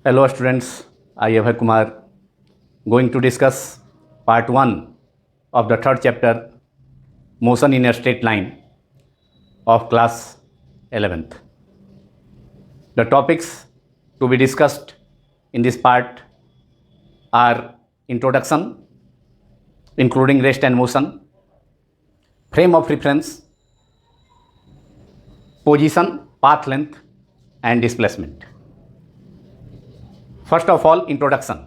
Hello students, I am Abhay Kumar going to discuss part 1 of the third chapter Motion in a Straight Line of class 11th. The topics to be discussed in this part are introduction including rest and motion, frame of reference, position, path length and displacement. First of all, introduction.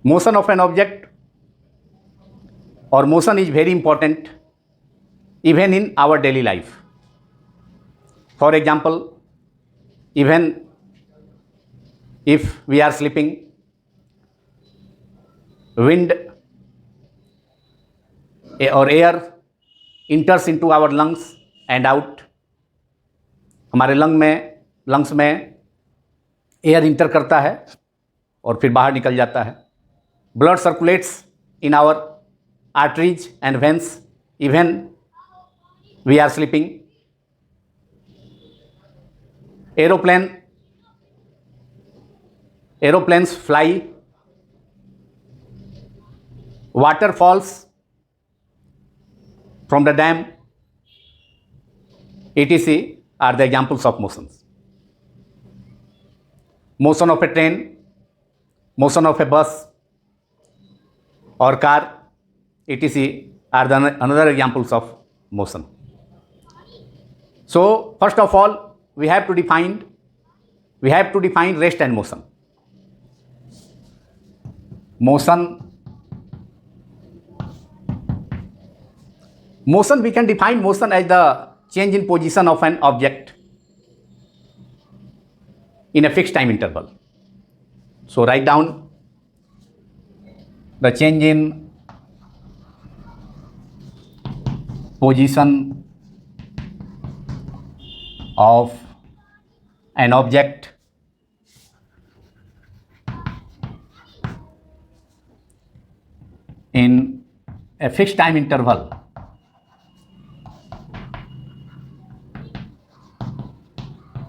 Motion of an object or motion is very important even in our daily life. For example, even if we are sleeping, wind or air enters into our lungs and out. हमारे lungs में air enter करता है और फिर बाहर निकल जाता है. Blood circulates in our arteries and veins even we are sleeping. Aeroplanes fly, water falls from the dam, etc. are the examples of motions. Motion of a train, motion of a bus or car, etc. are the another examples of motion. So first of all, we have to define rest and motion. Motion, we can define motion as the change in position of an object in a fixed time interval. So write down the change in position of an object in a fixed time interval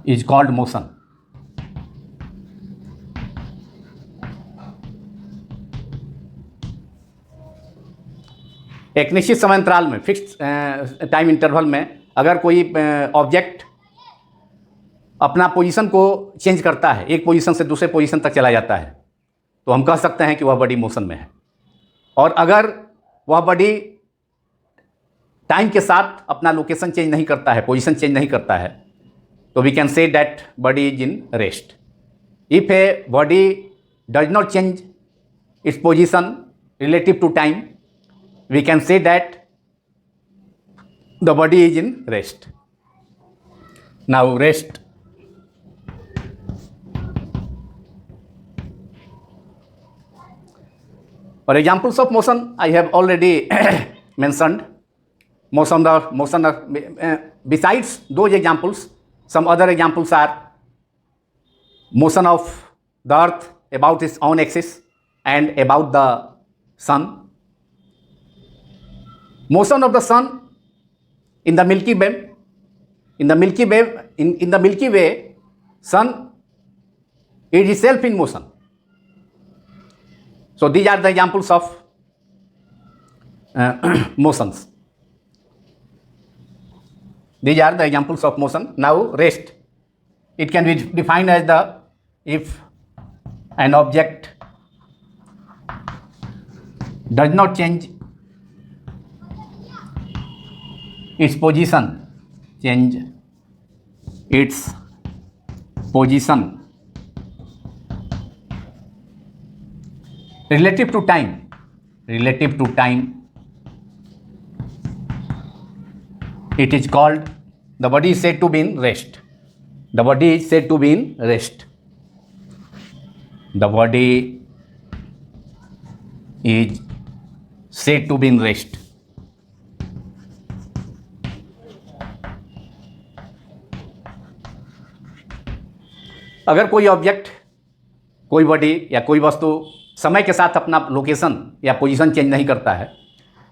is called motion. एक निश्चित समय अंतराल में, fix time interval में अगर कोई object अपना position को चेंज करता है, एक पोजीशन से दूसरे पोजीशन तक चला जाता है, तो हम कह सकते हैं कि वह बॉडी मोशन में है. और अगर वह बॉडी टाइम के साथ अपना लोकेशन चेंज नहीं करता है, पोजीशन चेंज नहीं करता है, तो we can say that body is in rest. If a body does not change its position relative to time, we can say that the body is in rest. Now rest. For examples of motion, I have already mentioned. Besides those examples, some other examples are motion of the earth about its own axis and about the sun. Motion of the sun in the Milky Way. In the Milky Way, sun is itself in motion. So these are the examples of motions. These are the examples of motion. Now rest. It can be defined as if an object does not change its position relative to time, it is called, the body is said to be in rest. The body is said to be in rest. The body is said to be in rest. अगर कोई object, कोई body या कोई वस्तु समय के साथ अपना लोकेशन या पोजीशन चेंज नहीं करता है,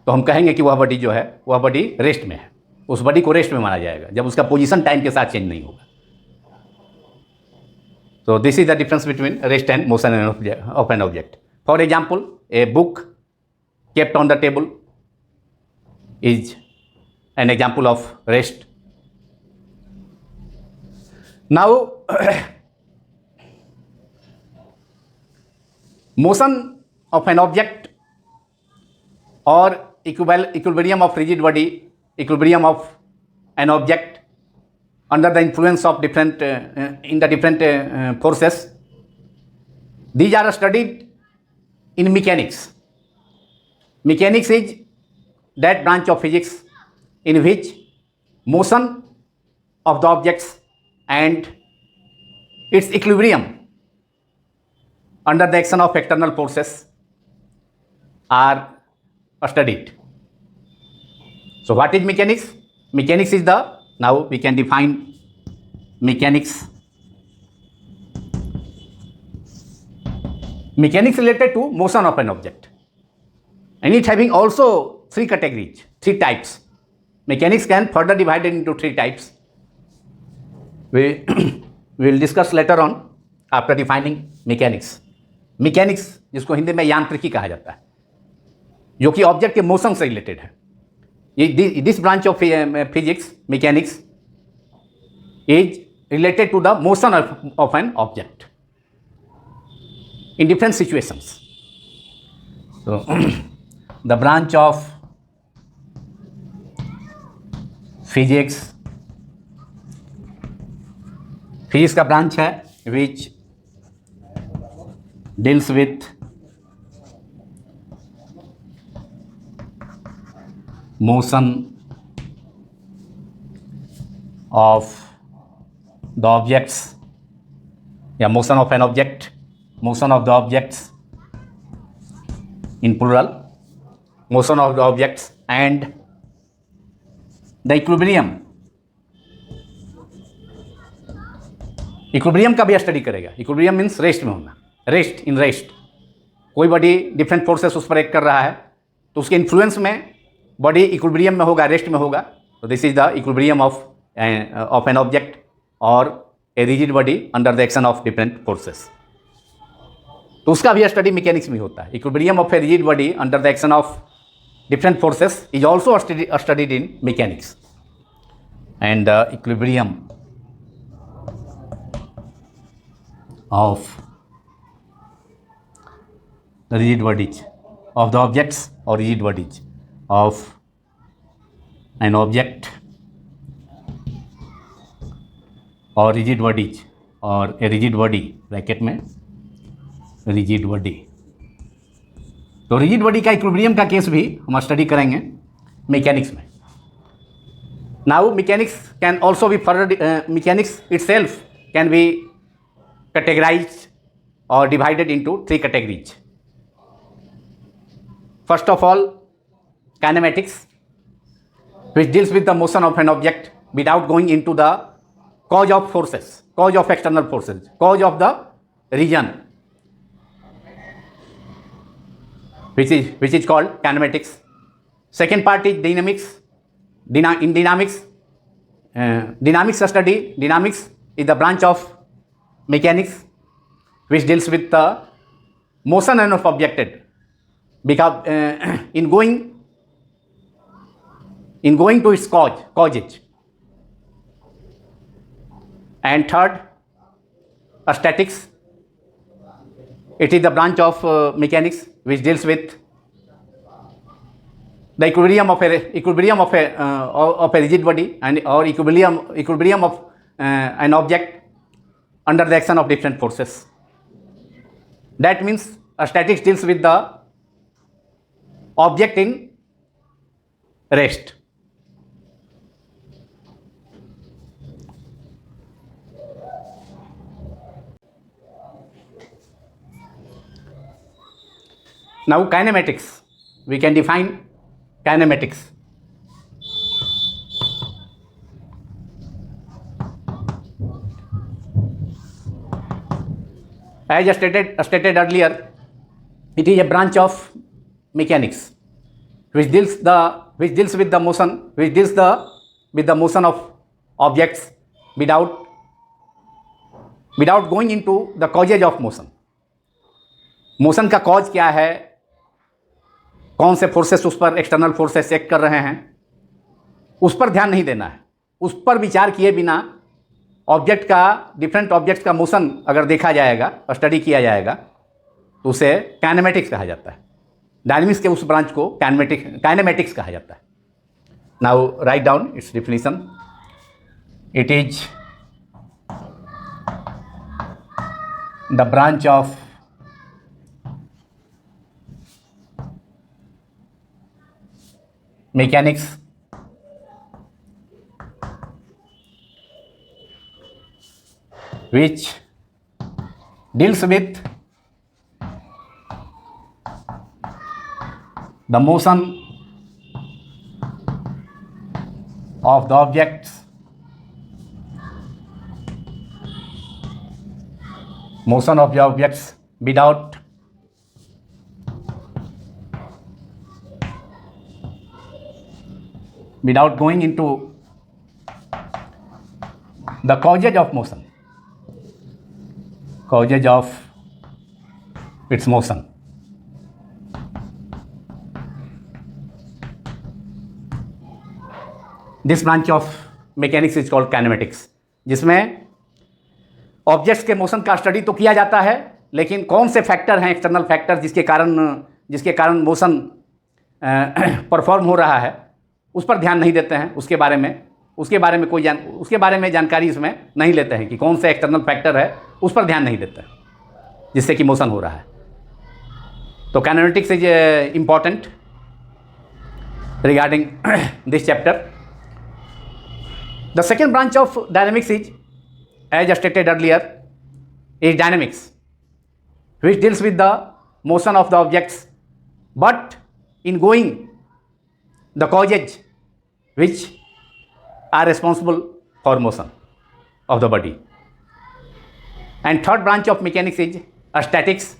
तो हम कहेंगे कि वह बॉडी जो है वह बॉडी रेस्ट में है। उस बॉडी को रेस्ट में माना जाएगा जब उसका पोजीशन टाइम के साथ चेंज नहीं होगा। So this is the difference between rest and motion of an object. For example, a book kept on the table is an example of rest. Now, motion of an object or equilibrium of rigid body, equilibrium of an object under the influence of different forces. These are studied in mechanics. Mechanics is that branch of physics in which motion of the objects and its equilibrium under the action of external forces are studied. So what is mechanics? Mechanics is now we can define mechanics. Mechanics related to motion of an object, and it having also three categories, three types. Mechanics can further divided into three types. We will discuss later on after defining mechanics. Mechanics जिसको हिंदी में यांत्रिकी कहा जाता है, जो कि object के motion से रिलेटेड है. This branch of physics, mechanics, is related to the motion of an object in different situations. So, the branch of physics का branch है which deals with motion of the objects, motion of an object, motion of the objects in plural, motion of the objects and the equilibrium. Equilibrium का भी study करेगा. Equilibrium means rest में होना, rest in rest. कोई body different forces उस पर act कर रहा है तो उसके इन्फ्लुएंस में बॉडी इक्विलिब्रियम में होगा, रेस्ट में होगा. तो this is the equilibrium of an object और a rigid body under the action of different forces. तो उसका भी स्टडी मैकेनिक्स में होता है. Equilibrium of a rigid body under the action of different forces is also studied in mechanics. And the equilibrium of the rigid bodies of the objects or rigid bodies of an object or rigid bodies or a rigid body bracket में rigid body. तो rigid body का equilibrium का case भी हम study करेंगे mechanics में. Now mechanics can also be further mechanics itself can be categorized or divided into three categories. First of all, kinematics, which deals with the motion of an object without going into the cause of forces, cause of external forces, cause of the region, which is called kinematics. Second part is dynamics. In dynamics, dynamics study. Dynamics is the branch of mechanics which deals with the motion of object because in going to its causes. And third, statics. It is the branch of mechanics which deals with the equilibrium of a rigid body and or equilibrium of an object under the action of different forces. That means statics deals with the object in rest. Now kinematics. We can define kinematics. As stated earlier, It is a branch of mechanics which deals with the motion, with the motion of objects without going into the causes of motion. Motion का cause क्या है, कौन से forces उस पर external forces act कर रहे हैं, उस पर ध्यान नहीं देना है. उस पर विचार किए बिना ऑब्जेक्ट का, डिफरेंट ऑब्जेक्ट्स का मोशन अगर देखा जाएगा, स्टडी किया जाएगा, तो उसे काइनेमेटिक्स कहा जाता है. डायनेमिक्स के उस ब्रांच को काइनेमेटिक्स कहा जाता है. Now write down it's definition. It is the branch of mechanics which deals with the motion of the objects, motion of the objects without going into the causes of motion, causes of its motion. This branch of mechanics is called kinematics, जिसमें objects के motion का study तो किया जाता है, लेकिन कौन से फैक्टर हैं, एक्सटर्नल फैक्टर जिसके कारण मोशन परफॉर्म हो रहा है, उस पर ध्यान नहीं देते हैं. उसके बारे में जानकारी इसमें नहीं लेते हैं कि कौन से एक्सटर्नल फैक्टर है, उस पर ध्यान नहीं देते हैं जिससे कि मोशन हो रहा है. तो kinematics is important regarding this chapter. The second branch of dynamics is, as stated earlier, is dynamics, which deals with the motion of the objects, but in going the causes which are responsible for motion of the body. And third branch of mechanics is statics,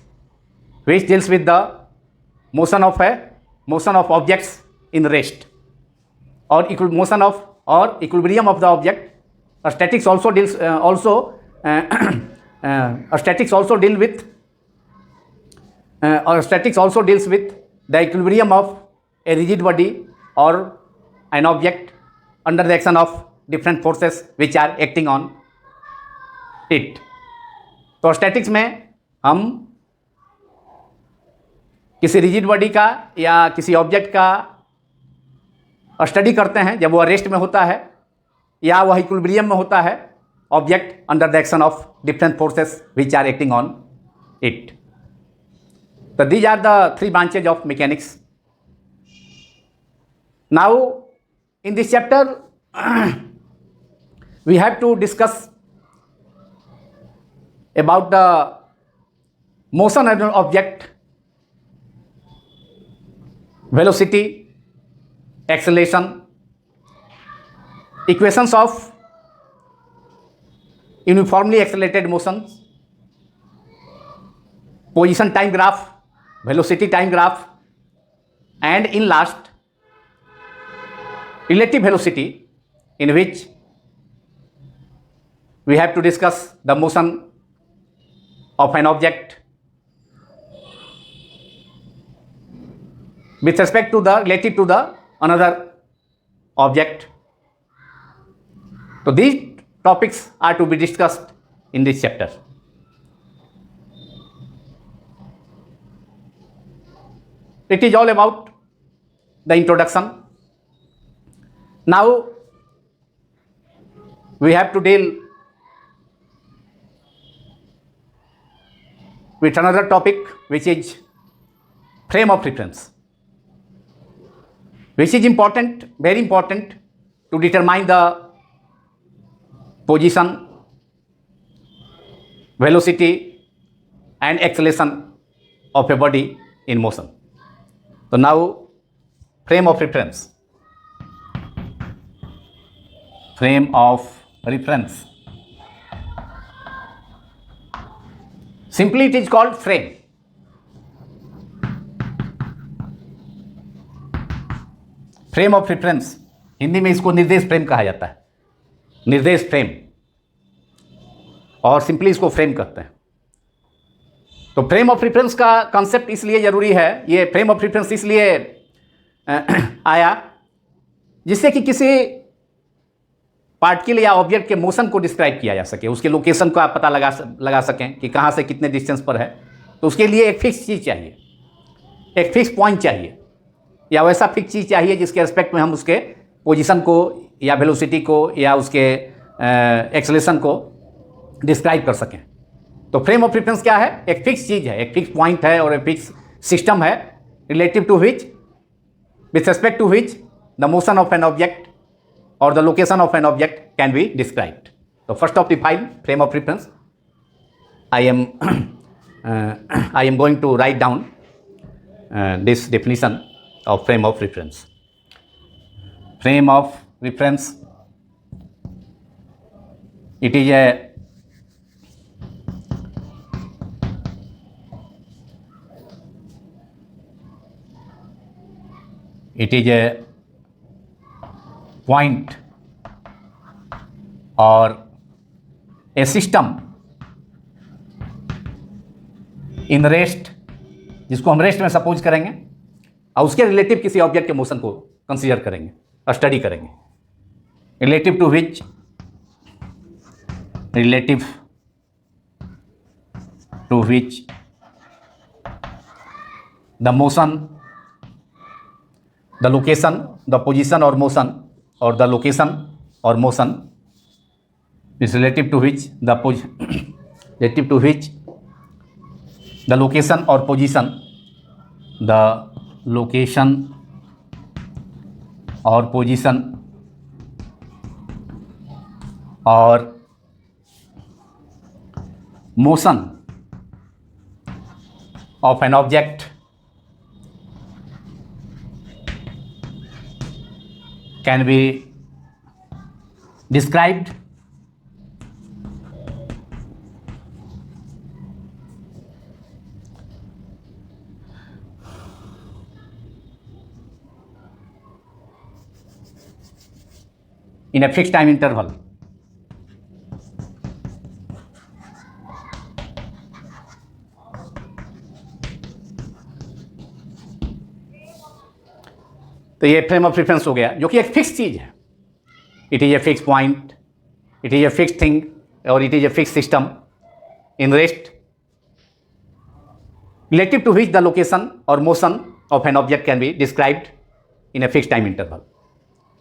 which deals with the motion of objects in rest, or equilibrium of the object. Statics also deals with the equilibrium of a rigid body or an object under the action of different forces which are acting on it. तो statics में हम किसी rigid body का या किसी object का study करते हैं जब वह रेस्ट में होता है या वह इक्विलिब्रियम में होता है, object under the action of different forces which are acting on it. So these are the three branches of mechanics. Now in this chapter we have to discuss about the motion of an object, velocity, acceleration, equations of uniformly accelerated motions, position time graph, velocity time graph, and in last relative velocity, in which we have to discuss the motion of an object with respect to the relative to the another object. So these topics are to be discussed in this chapter. It is all about the introduction. Now we have to deal with another topic, which is frame of reference, which is important, very important, to determine the position, velocity and acceleration of a body in motion. So now frame of reference. Frame of reference. Simply it is called frame. Frame of reference, Hindi में इसको निर्देश frame कहा जाता है, निर्देश frame, और simply इसको frame कहते हैं। तो फ्रेम ऑफ रेफरेंस का कॉन्सेप्ट इसलिए ज़रूरी है, ये फ्रेम ऑफ रेफरेंस इसलिए आया जिससे कि किसी पार्टिकल या ऑब्जेक्ट के मोशन को डिस्क्राइब किया जा सके, उसके लोकेशन का पता लगा सकें कि कहाँ से कितने डिस्टेंस पर है। तो उसके लिए एक फिक्स चीज़ चाहिए, एक फिक्स पॉइंट चाहिए, या वैसा फिक्स चीज़ चाहिए जिसके रिस्पेक्ट में हम उसके पोजीशन को या वेलोसिटी को या उसके एक्सेलरेशन को डिस्क्राइब कर सकें। तो फ्रेम ऑफ रेफरेंस क्या है? एक फिक्स चीज़ है, एक फिक्स पॉइंट है और एक फिक्स सिस्टम है relative to which, with respect to which the motion of an object or the location of an object can be described. So first of the file, frame of reference, I am going to write down this definition of frame of reference. Frame of reference, it is a point or a system in rest, जिसको हम rest में suppose करेंगे और उसके relative किसी object के motion को consider करेंगे और स्टडी करेंगे, relative to which the motion, the location, the position or motion, or the location or motion is relative to which the location or position, the location or position or motion of an object can be described in a fixed time interval. तो ये frame of reference हो गया जो कि एक fix चीज़ है। It is a fix point, it is a fix thing और it is a fix system in rest relative to which the location और motion of an object can be described in a fix time interval.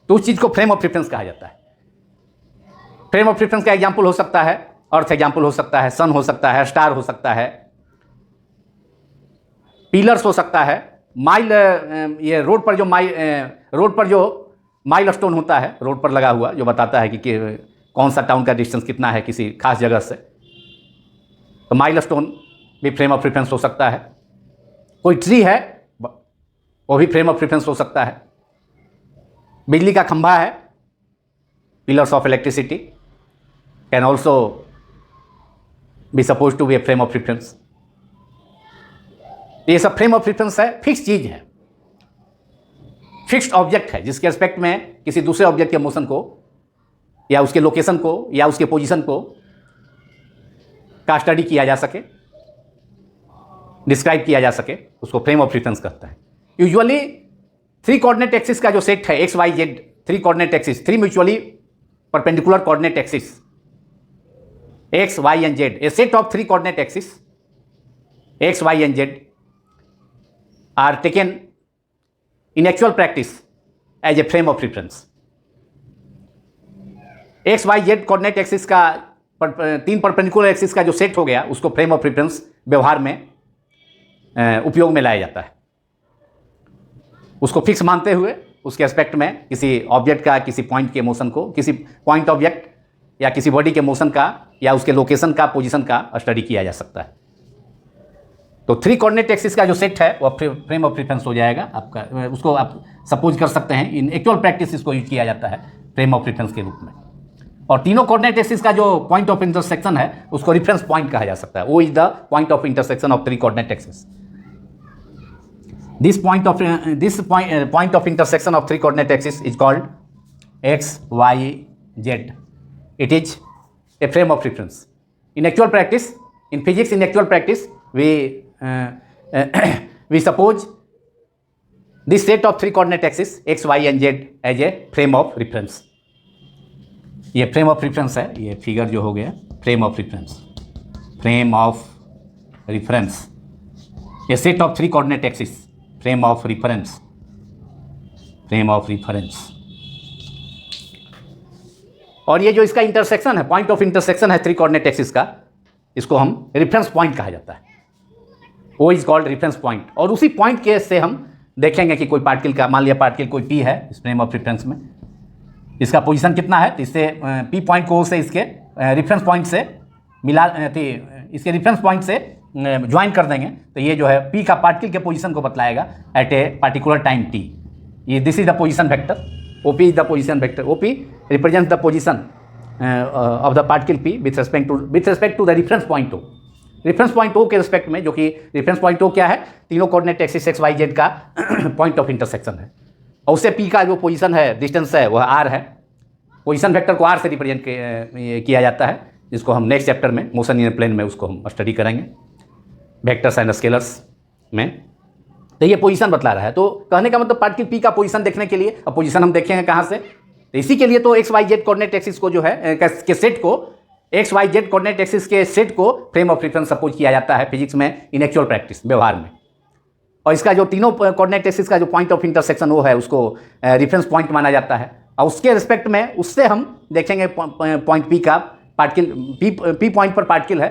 तो उस चीज़ को frame of reference कहा जाता है। Frame of reference का example हो सकता है अर्थ, एग्जाम्पल हो सकता है सन, हो सकता है स्टार, हो सकता है पिलर्स, हो सकता है माइल, ये रोड पर जो माइल स्टोन होता है रोड पर लगा हुआ, जो बताता है कि कौन सा टाउन का डिस्टेंस कितना है किसी खास जगह से, तो माइल स्टोन भी फ्रेम ऑफ रेफरेंस हो सकता है। कोई ट्री है वो भी फ्रेम ऑफ रेफरेंस हो सकता है। बिजली का खंभा है, pillars of electricity can also be suppose to be a frame of reference. ये सब फ्रेम ऑफ रेफरेंस है, फिक्स चीज़ है, फिक्स्ड ऑब्जेक्ट है जिसके रिस्पेक्ट में किसी दूसरे ऑब्जेक्ट के मोशन को या उसके लोकेशन को या उसके पोजीशन को का स्टडी किया जा सके, डिस्क्राइब किया जा सके, उसको फ्रेम ऑफ रेफरेंस कहता है। यूजुअली 3 कोऑर्डिनेट एक्सिस का जो सेट है X Y Z, 3 coordinate axis, 3 mutually perpendicular coordinate axis X Y and Z, a set of 3 coordinate axis X Y and Z are taken in actual practice as a frame of reference. X Y Z coordinate axis का 3 perpendicular axis का जो set हो गया उसको frame of reference व्यवहार में उपयोग में लाया जाता है। उसको फिक्स मानते हुए उसके एस्पेक्ट में किसी ऑब्जेक्ट का, किसी पॉइंट के मोशन को, किसी पॉइंट ऑब्जेक्ट या किसी बॉडी के मोशन का या उसके लोकेशन का, पोजीशन का स्टडी किया जा सकता है। तो 3 कोऑर्डिनेट एक्सिस का जो सेट है वो फ्रेम ऑफ रेफरेंस हो जाएगा आपका। उसको आप सपोज कर सकते हैं इन एक्चुअल प्रैक्टिस इसको यूज किया जाता है फ्रेम ऑफ रेफरेंस के रूप में। और तीनों कोऑर्डिनेट एक्सिस का जो पॉइंट ऑफ इंटरसेक्शन है उसको रेफरेंस पॉइंट कहा जा सकता है। वो is the point of intersection of 3 coordinate axis. point of intersection of three coordinate axes is called x, y, z. It is a frame of reference. In actual practice, in physics, in actual practice, we suppose this set of three coordinate axes x, y and z as a frame of reference. ये frame of reference है, ये figure जो हो गया frame of reference, frame of reference, ये set of three coordinate axis, frame of reference, frame of reference. और ये जो इसका इंटरसेक्शन है, पॉइंट ऑफ इंटरसेक्शन है थ्री कोऑर्डिनेट एक्सिस का, इसको हम रेफरेंस पॉइंट कहा जाता है। वो इज कॉल्ड रेफरेंस पॉइंट। और उसी पॉइंट के से हम देखेंगे कि कोई पार्टिकल का, मान लिया पार्टिकल कोई पी है इस फ्रेम ऑफ रेफरेंस में, इसका पोजीशन कितना है, तो इससे पी पॉइंट को से इसके रेफरेंस पॉइंट से मिला, इसके रेफरेंस पॉइंट से ज्वाइन कर देंगे, तो ये जो है पी का पार्टिकल के पोजीशन को बतलाएगा at a particular time T. ये this is the position vector, O P is the position vector, O P represents the position of the particle P with respect to the reference point O. Reference point O के respect में, जो कि reference point ओ क्या है, तीनों coordinate axis X Y Z का point of intersection है। और उससे पी का जो पोजीशन है, डिस्टेंस है, वह आर है। पोजीशन वेक्टर को आर से रिप्रेजेंट किया जाता है, जिसको हम नेक्स्ट चैप्टर में मोशन इन प्लेन में उसको हम स्टडी करेंगे, वेक्टर्स एंड स्केलर्स में। तो ये पोजीशन बतला रहा है। तो कहने का मतलब पार्टिकल पी का पोजीशन देखने के लिए, अब पोजीशन हम देखेंगे कहाँ से, तो इसी के लिए तो X Y Z coordinate axis को जो है के सेट को, X Y Z coordinate axis के सेट को फ्रेम ऑफ रेफरेंस सपोज किया जाता है फिजिक्स में, इन एक्चुअल प्रैक्टिस, व्यवहार में। और इसका जो तीनों कोऑर्डिनेट एक्सिस का जो पॉइंट ऑफ इंटरसेक्शन वो है, उसको रेफरेंस पॉइंट माना जाता है। और उसके रिस्पेक्ट में, उससे हम देखेंगे पॉइंट पी का, पार्टिकल पी पॉइंट पर पार्टिकल है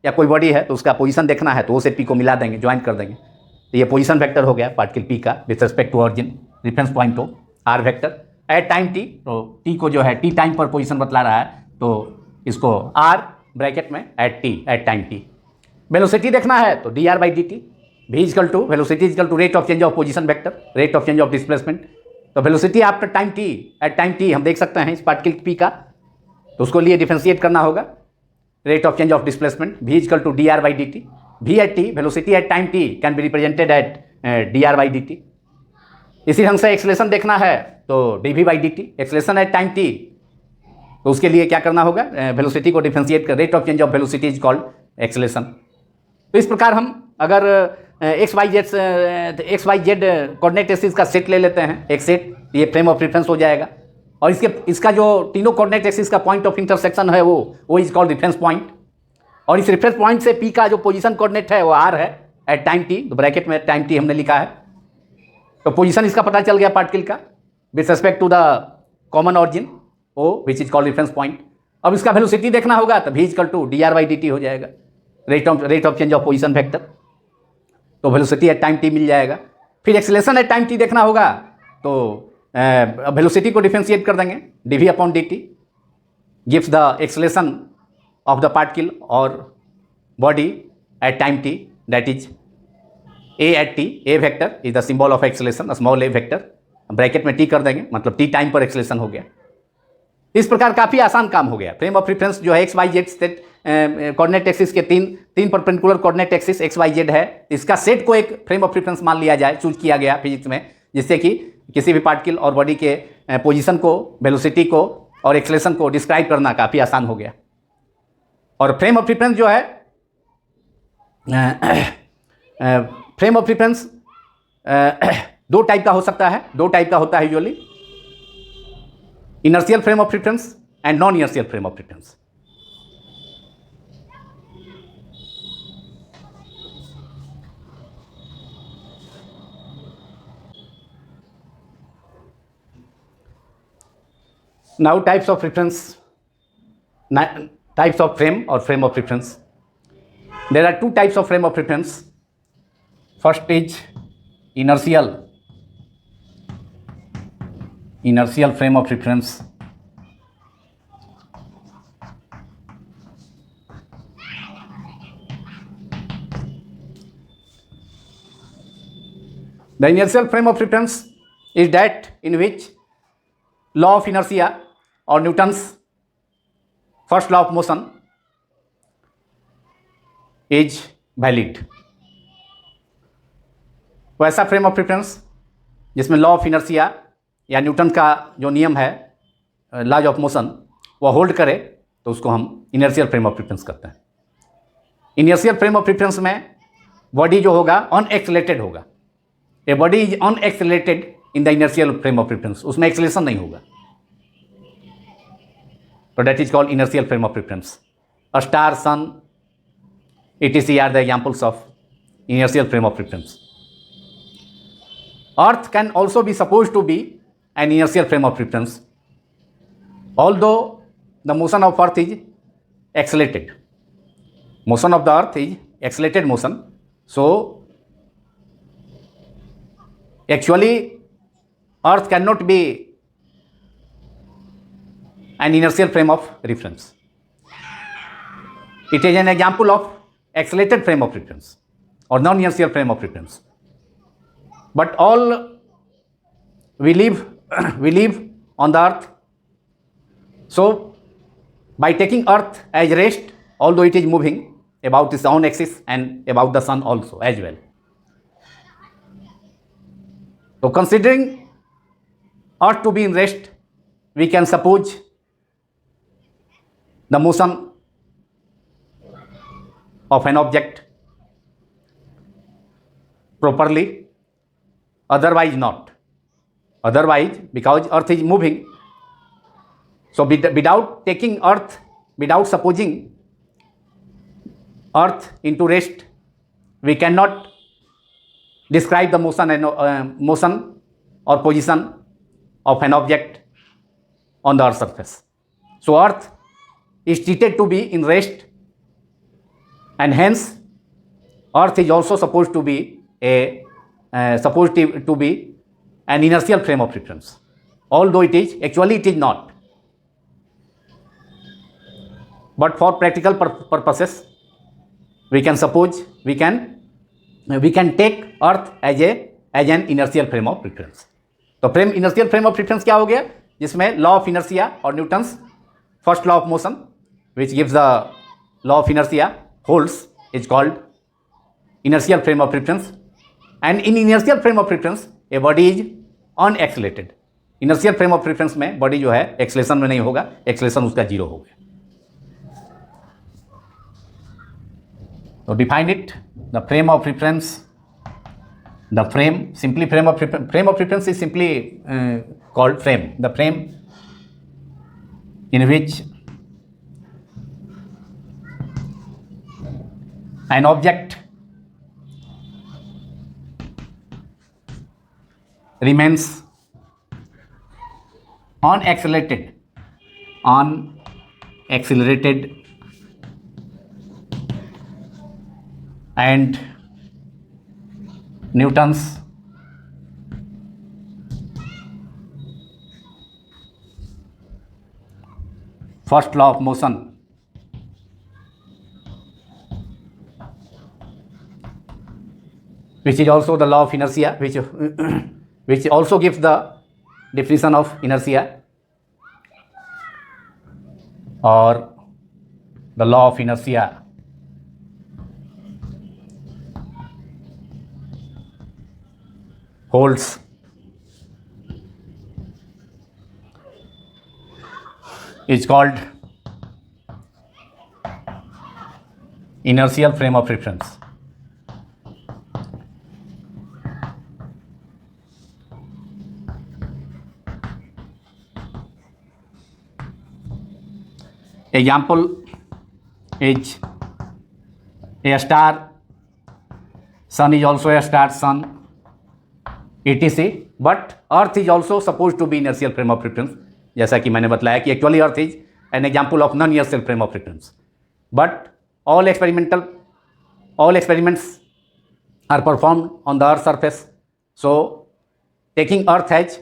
या कोई बॉडी है, तो उसका पोजीशन देखना है, तो उसे पी को मिला देंगे, ज्वाइन कर देंगे। तो ये पोजीशन वेक्टर हो गया पार्टिकल पी का with respect to origin, reference point हो R vector at time T. तो टी को जो है टी टाइम पर पोजीशन बतला रहा है, तो इसको आर ब्रैकेट में at T, at time T. Velocity देखना है तो D R by D T, v is equal to velocity is equal to rate of change of position vector, rate of change of displacement. तो velocity after time T, at time T हम देख सकते हैं इस particle P का, तो उसको लिए डिफरेंशिएट करना होगा, rate of change of displacement v is equal to D R by D T. V at T, velocity at time T can be represented at D R by D T. इसी ढंग से acceleration देखना है तो D V by D T, acceleration at time T, तो उसके लिए क्या करना होगा, वेलोसिटी को डिफरेंशिएट कर, rate of change of velocity is called acceleration. तो इस प्रकार हम अगर X Y Z coordinate axis का सेट ले लेते हैं, एक सेट, ये फ्रेम ऑफ रेफरेंस हो जाएगा। और इसका जो तीनों कोऑर्डिनेट एक्सिस का पॉइंट ऑफ इंटरसेक्शन है वो इज कॉल्ड रेफरेंस पॉइंट। और इस रेफरेंस पॉइंट से पी का जो पोजीशन कोऑर्डिनेट है वो आर है एट टाइम टी, तो ब्रैकेट में टाइम टी हमने लिखा है। तो पोजीशन इसका पता चल गया पार्टिकल का with respect to the common origin O which is called reference point. अब इसका वेलोसिटी देखना होगा तो v is equal to D R by D T हो जाएगा, rate of change of position vector. तो वेलोसिटी एट टाइम टी मिल जाएगा। फिर एक्सेलेरेशन एट टाइम टी देखना होगा, तो वेलोसिटी को डिफरेंशिएट कर देंगे, D V upon D T gives the acceleration of the particle और body at time T, that is A at T. A vector is the symbol of acceleration, small A vector, bracket में T कर देंगे, मतलब T time पर acceleration हो गया। इस प्रकार काफ़ी आसान काम हो गया। फ्रेम ऑफ रेफरेंस जो है X Y Z set coordinate axis के तीन perpendicular coordinate axis X Y Z है, इसका सेट को एक फ्रेम ऑफ रेफरेंस मान लिया जाए, चूज किया गया फिजिक्स में, जिससे कि किसी भी पार्टिकल और बॉडी के पोजीशन को, वेलोसिटी को और एक्सेलेरेशन को डिस्क्राइब करना काफ़ी आसान हो गया। और फ्रेम ऑफ रेफरेंस जो है, फ्रेम ऑफ रेफरेंस दो टाइप का हो सकता है, दो टाइप का होता है usually, inertial frame of reference and non-inertial frame of reference. Now types of reference, types of frame or frame of reference. There are two types of frame of reference. First is inertial frame of reference. The inertial frame of reference is that in which law of inertia or Newton's first law of motion is valid. वैसा frame of reference जिसमें law of inertia या Newton का जो नियम है, laws of motion, वो hold करे तो उसको हम इनर्शियल फ्रेम ऑफ रेफरेंस कहते हैं। इनर्शियल फ्रेम ऑफ रेफरेंस में बॉडी जो होगा अनएक्सेलरेटेड होगा। A body is unaccelerated in the inertial frame of reference, उसमें एक्सेलरेशन नहीं होगा, तो that is called inertial frame of reference. A star, sun, etc are the examples of inertial frame of reference. Earth can also be supposed to be an inertial frame of reference, although the motion of Earth is accelerated. Motion of the Earth is accelerated motion. So actually Earth cannot be an inertial frame of reference. It is an example of accelerated frame of reference or non-inertial frame of reference. But all we live on the earth. So by taking earth as rest, although it is moving about its own axis and about the sun also as well. So considering earth to be in rest, we can suppose the motion of an object properly, otherwise not. Otherwise, because earth is moving, so without taking earth, without supposing earth into rest, we cannot describe the motion and motion or position of an object on the earth's surface. So earth is treated to be in rest, and hence earth is also supposed to be an inertial frame of reference, although it is not. But for practical purposes, we can suppose we can take earth as an inertial frame of reference. तो inertial frame of reference क्या हो गया, जिसमें law of inertia और Newton's first law of motion, which gives the law of inertia, holds, is called inertial frame of reference. And in inertial frame of reference, a body is unaccelerated. Inertial frame of reference में body जो है acceleration में नहीं होगा, acceleration उसका zero हो गया. So define it. The frame of reference. The frame of reference is simply called frame. The frame in which an object remains unaccelerated and Newton's first law of motion which is also the law of inertia, which also gives the definition of inertia, or the law of inertia holds is called inertial frame of reference. Example is a star, sun is also a star, sun, etc. But earth is also supposed to be inertial frame of reference. जैसा कि मैंने बताया कि actually earth is an example of non-inertial frame of reference. But all experiments are performed on the earth's surface. So taking earth as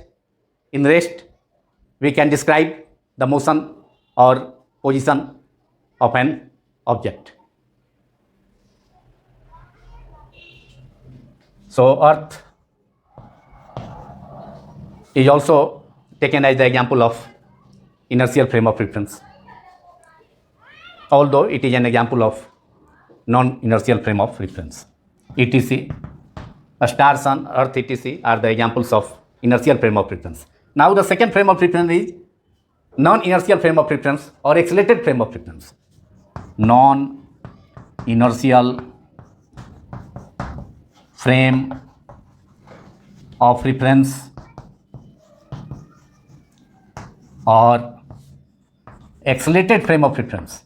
in rest, we can describe the motion or position of an object. So earth is also taken as the example of inertial frame of reference, although it is an example of non-inertial frame of reference, etc. a star, sun, earth, etc. are the examples of inertial frame of reference. Now the second frame of reference is non-inertial frame of reference or accelerated frame of reference. Non-inertial frame of reference or accelerated frame of reference.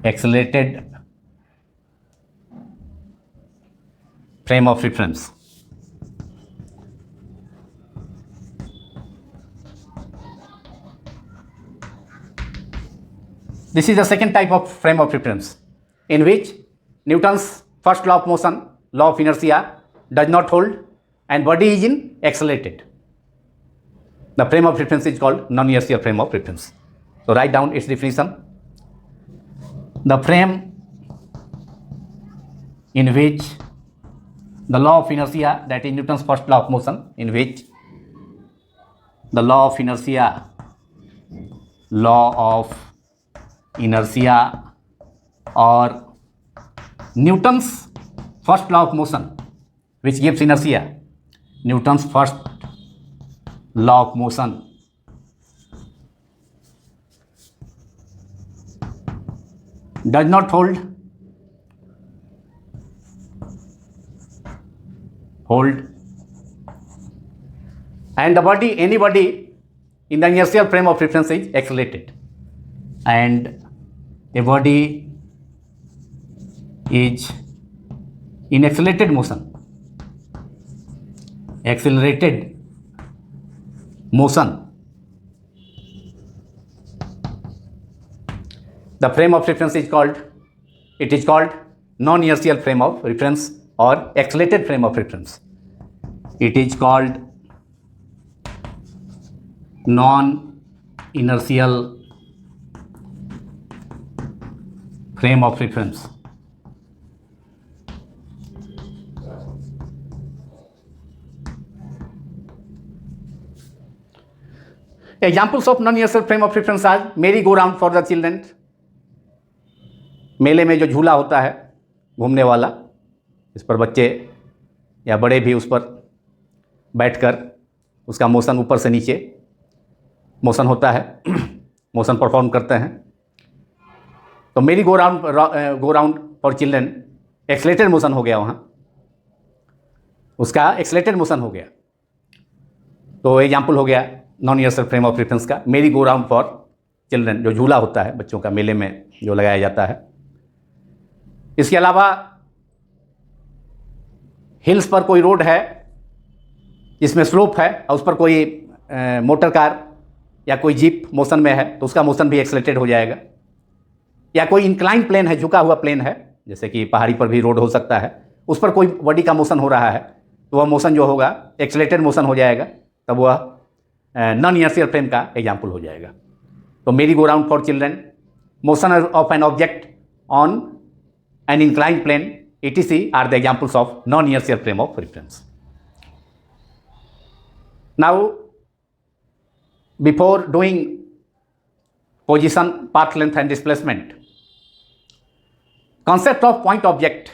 Accelerated frame of reference. This is the second type of frame of reference in which Newton's first law of motion, law of inertia, does not hold and body is in accelerated. The frame of reference is called non-inertial frame of reference. So write down its definition. The frame in which the law of inertia, that is Newton's first law of motion, in which the law of inertia or Newton's first law of motion, which gives inertia, Newton's first law of motion does not hold and the body, any body in the inertial frame of reference is accelerated, and a body is in accelerated motion. Accelerated motion. The frame of reference is called, it is called non-inertial frame of reference or accelerated frame of reference. It is called non-inertial frame of reference. Examples of non-inertial frame of reference are merry-go-round for the children. मेले में जो झूला होता है घूमने वाला, इस पर बच्चे या बड़े भी उस पर बैठकर उसका मोशन ऊपर से नीचे मोशन होता है, मोशन परफॉर्म करते हैं. तो merry go round for children accelerated motion हो गया, वहाँ उसका एक्सलेटेड मोशन हो गया. तो एग्जाम्पल हो गया non inertial frame of reference का मेरी गो राउंड फॉर चिल्ड्रन, जो झूला होता है बच्चों का मेले में जो लगाया जाता है. इसके अलावा हिल्स पर कोई रोड है जिसमें स्लोप है और उस पर कोई मोटर कार या कोई जीप मोशन में है तो उसका मोशन भी एक्सलेटेड हो जाएगा. या कोई इंक्लाइन प्लेन है, झुका हुआ प्लेन है, जैसे कि पहाड़ी पर भी रोड हो सकता है, उस पर कोई बॉडी का मोशन हो रहा है तो वह मोशन जो होगा एक्सलेटेड मोशन हो जाएगा, तब वह नॉन इनर्शियल फ्रेम का एग्जाम्पल हो जाएगा. तो merry go round for children, motion of an object on an incline plane etc. are the examples of non-inertial frame of reference. Now, before doing position, path length and displacement, concept of point object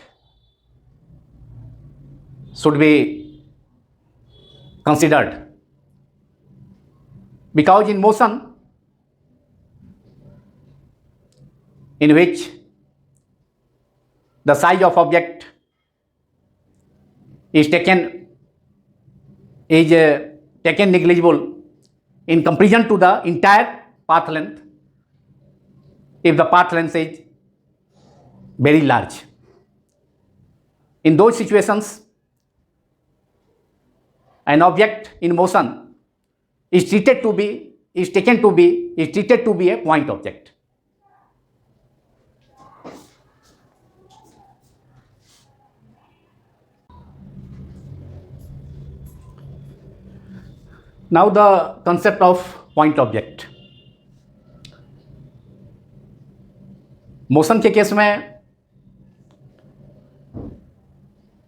should be considered, because in motion in which the size of object is taken negligible in comparison to the entire path length if the path length is very large. In those situations, an object in motion is treated to be a point object. Now the concept of point object. Motion के case में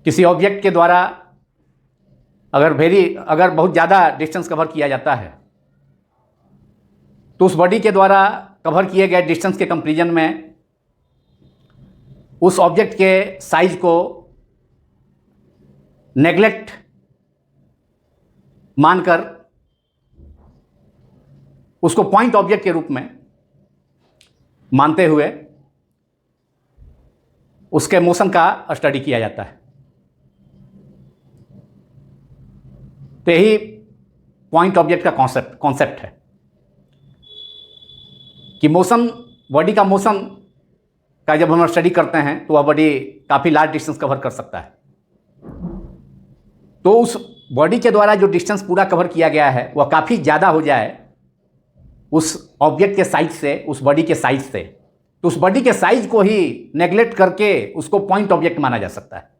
किसी object के द्वारा अगर बहुत ज़्यादा distance cover किया जाता है तो उस बॉडी के द्वारा कवर किए गए डिस्टेंस के कंपैरिजन में उस ऑब्जेक्ट के साइज को नेग्लेक्ट मानकर उसको पॉइंट ऑब्जेक्ट के रूप में मानते हुए उसके मोशन का स्टडी किया जाता है। तो यही पॉइंट ऑब्जेक्ट का कॉन्सेप्ट है कि मोशन, बॉडी का मोशन का जब हम स्टडी करते हैं तो वह बॉडी काफ़ी लार्ज डिस्टेंस कवर कर सकता है। तो उस बॉडी के द्वारा जो डिस्टेंस पूरा कवर किया गया है वह काफ़ी ज़्यादा हो जाए उस ऑब्जेक्ट के साइज से, उस बॉडी के साइज से, तो उस बॉडी के साइज को ही नेग्लेक्ट करके उसको पॉइंट ऑब्जेक्ट माना जा सकता है।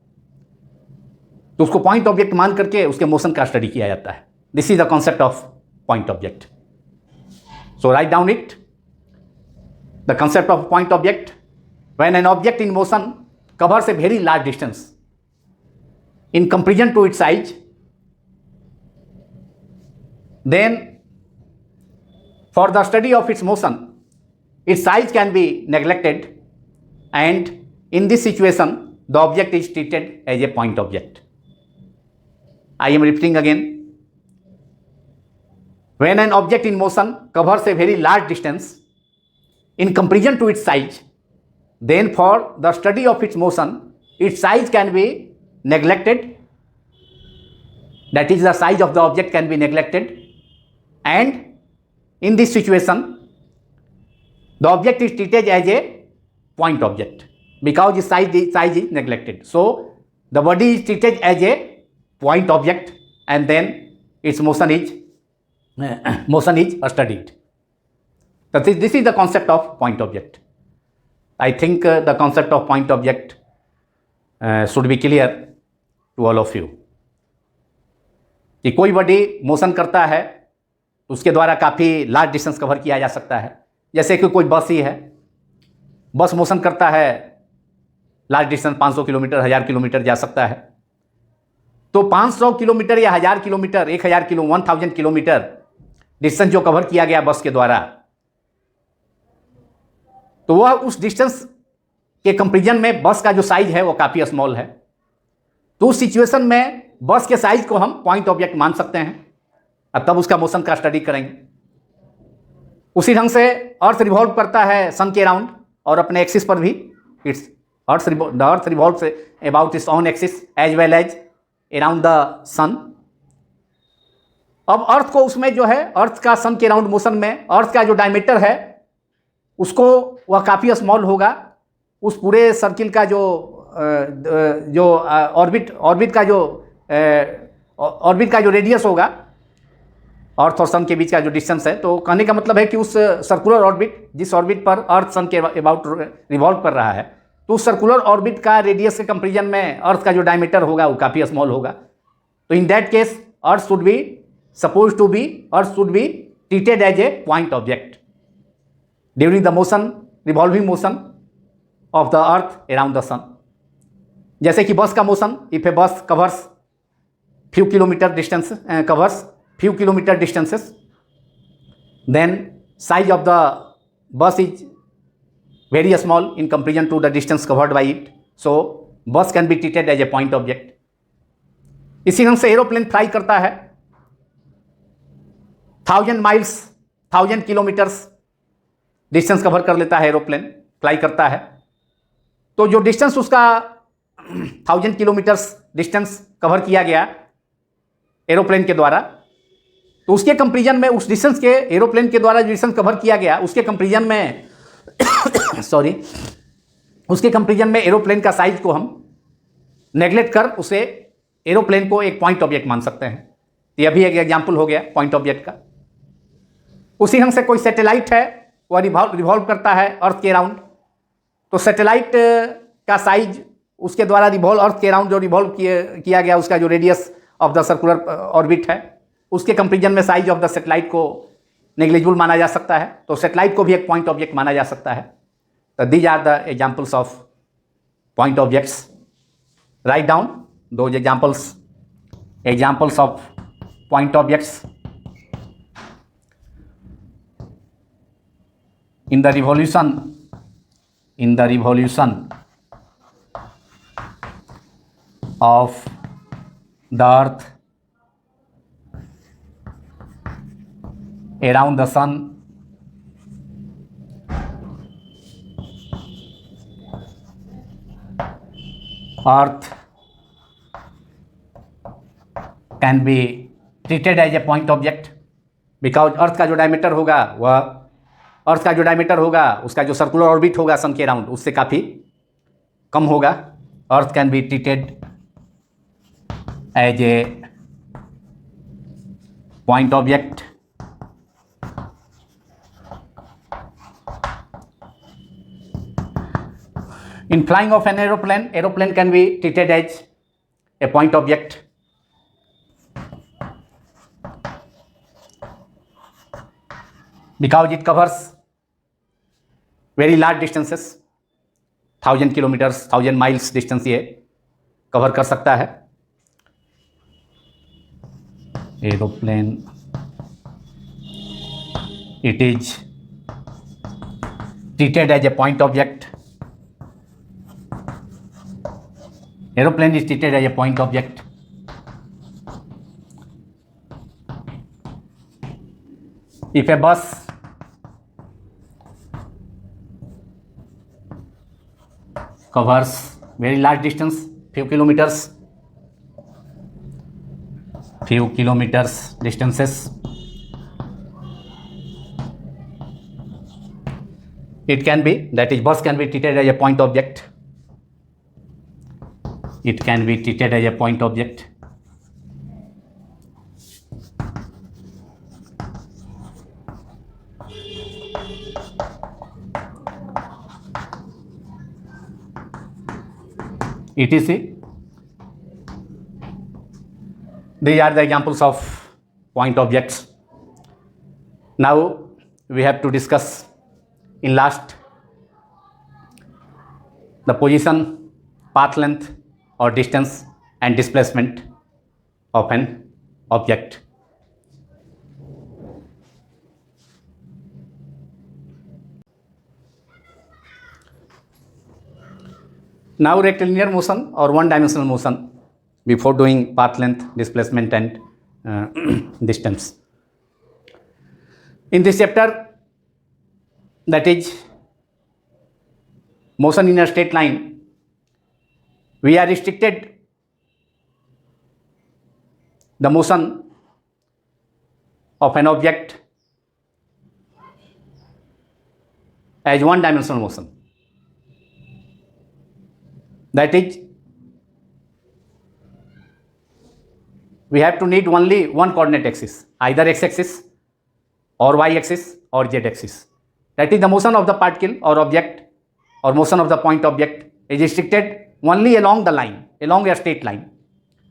तो उसको पॉइंट ऑब्जेक्ट मान करके उसके मोशन का स्टडी किया जाता है। This is the concept of point object. So write down it, the concept of point object: when an object in motion covers a very large distance in comparison to its size, then for the study of its motion, its size can be neglected, and in this situation the object is treated as a point object. I am repeating again: when an object in motion covers a very large distance in comparison to its size, then for the study of its motion, its size can be neglected, that is the size of the object can be neglected, and in this situation the object is treated as a point object because its size is neglected. So the body is treated as a point object and then its motion is studied. So this is the concept of point object. I think the concept of point object should be clear to all of you. कि कोई body motion करता है तो उसके द्वारा काफ़ी large distance cover किया जा सकता है। जैसे कि कोई बस ही है, बस मोशन करता है लार्ज डिस्टेंस 500 किलोमीटर, 1000 किलोमीटर जा सकता है। तो 500 किलोमीटर या 1000 किलोमीटर, 1000 किलोमीटर डिस्टेंस जो कवर किया गया बस के द्वारा, तो वह उस डिस्टेंस के कंपेरिजन में बस का जो साइज है वो काफ़ी स्मॉल है। तो उस सिचुएशन में बस के साइज को हम पॉइंट ऑब्जेक्ट मान सकते हैं और तब उसका मोशन का स्टडी करेंगे। उसी ढंग से अर्थ रिवॉल्व करता है सन के अराउंड और अपने एक्सिस पर भी। The earth revolves about its own axis as well as around the sun. अब अर्थ को उसमें जो है, अर्थ का सन के अराउंड मोशन में अर्थ का जो डायमीटर है उसको वह काफ़ी स्मॉल होगा। उस पूरे सर्किल का जो ऑर्बिट का जो रेडियस होगा अर्थ और सन के बीच का जो डिस्टेंस है, तो कहने का मतलब है कि उस सर्कुलर ऑर्बिट, जिस ऑर्बिट पर अर्थ सन के अबाउट रिवॉल्व कर रहा है, तो उस सर्कुलर ऑर्बिट का रेडियस के कंपेरिजन में अर्थ का जो डायमीटर होगा वो काफ़ी स्मॉल होगा। तो in that case earth should be treated as a point object during the motion, revolving motion of the earth around the sun. जैसे कि बस का motion, if a bus covers few kilometer distances, then size of the bus is very small in comparison to the distance covered by it, so bus can be treated as a point object. इसी ढंग से aeroplane fly करता है 1000 kilometres distance cover कर लेता है, aeroplane fly करता है। तो जो डिस्टेंस उसका 1000 किलोमीटर्स डिस्टेंस कवर किया गया एरोप्लेन के द्वारा, तो उसके कंपेरिजन में उस डिस्टेंस के, एरोप्लेन के द्वारा जो डिस्टेंस कवर किया गया उसके कंपेरिजन में उसके कंपेरिजन में एरोप्लेन का साइज को हम नेग्लेक्ट कर उसे एरोप्लेन को एक पॉइंट ऑब्जेक्ट मान सकते हैं। यह भी एक एग्जाम्पल हो गया पॉइंट ऑब्जेक्ट का। उसी ढंग से कोई सैटेलाइट है, वह रिवॉल्व करता है अर्थ के अराउंड, तो सैटेलाइट का साइज उसके द्वारा अर्थ के अराउंड जो रिवॉल्व किया गया उसका जो radius of the circular orbit है उसके कंपेरिजन में साइज ऑफ द सैटेलाइट को नेग्लिजिबल माना जा सकता है, तो सैटेलाइट को भी एक पॉइंट ऑब्जेक्ट माना जा सकता है। तो these are the examples of point objects. Write down those examples of point objects in the revolution of the earth around the sun earth can be treated as a point object because अर्थ का जो diameter होगा वह अर्थ का जो diameter होगा उसका जो circular orbit होगा सन के अराउंड उससे काफ़ी कम होगा. Earth can be treated as a point object in flying of an aeroplane can be treated as a point object. Because it covers very large distances, 1000 kilometers, 1000 miles distance ये cover कर सकता है. Aeroplane, it is treated as a point object. Aeroplane is treated as a point object. If a bus covers very large distance, few kilometers distances, it can be, that is bus can be treated as a point object. It can be treated as a point object. etc. These are the examples of point objects. Now we have to discuss in last the position, path length or distance and displacement of an object. Now rectilinear motion or one-dimensional motion before doing path length, displacement and distance. In this chapter, that is motion in a straight line, we are restricted the motion of an object as one-dimensional motion. That is, we have to need only one coordinate axis, either x-axis or y-axis or z-axis. That is, the motion of the particle or object or motion of the point object is restricted only along the line, along a straight line,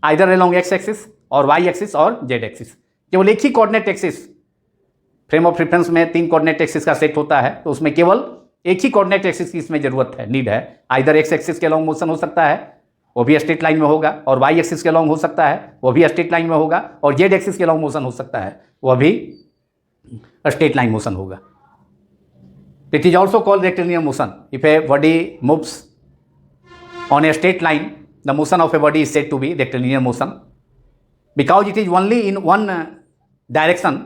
either along x-axis or y-axis or z-axis. केवल एक ही coordinate axis, frame of reference में 3 coordinate axis का set होता है, तो उसमें केवल एक ही कोऑर्डिनेट एक्सिस की इसमें जरूरत है, नीड है. आइदर एक्स एक्सिस के अलॉन्ग मोशन हो सकता है, वो भी स्ट्रेट लाइन में होगा, और वाई एक्सिस के अलॉन्ग हो सकता है, वो भी स्ट्रेट लाइन में होगा, और जेड एक्सिस के अलॉन्ग मोशन हो सकता है, वह भी स्ट्रेट लाइन मोशन होगा. It is also called rectilinear motion. If a body moves on a straight line, the motion of a body is said to be rectilinear motion because it is only in one direction,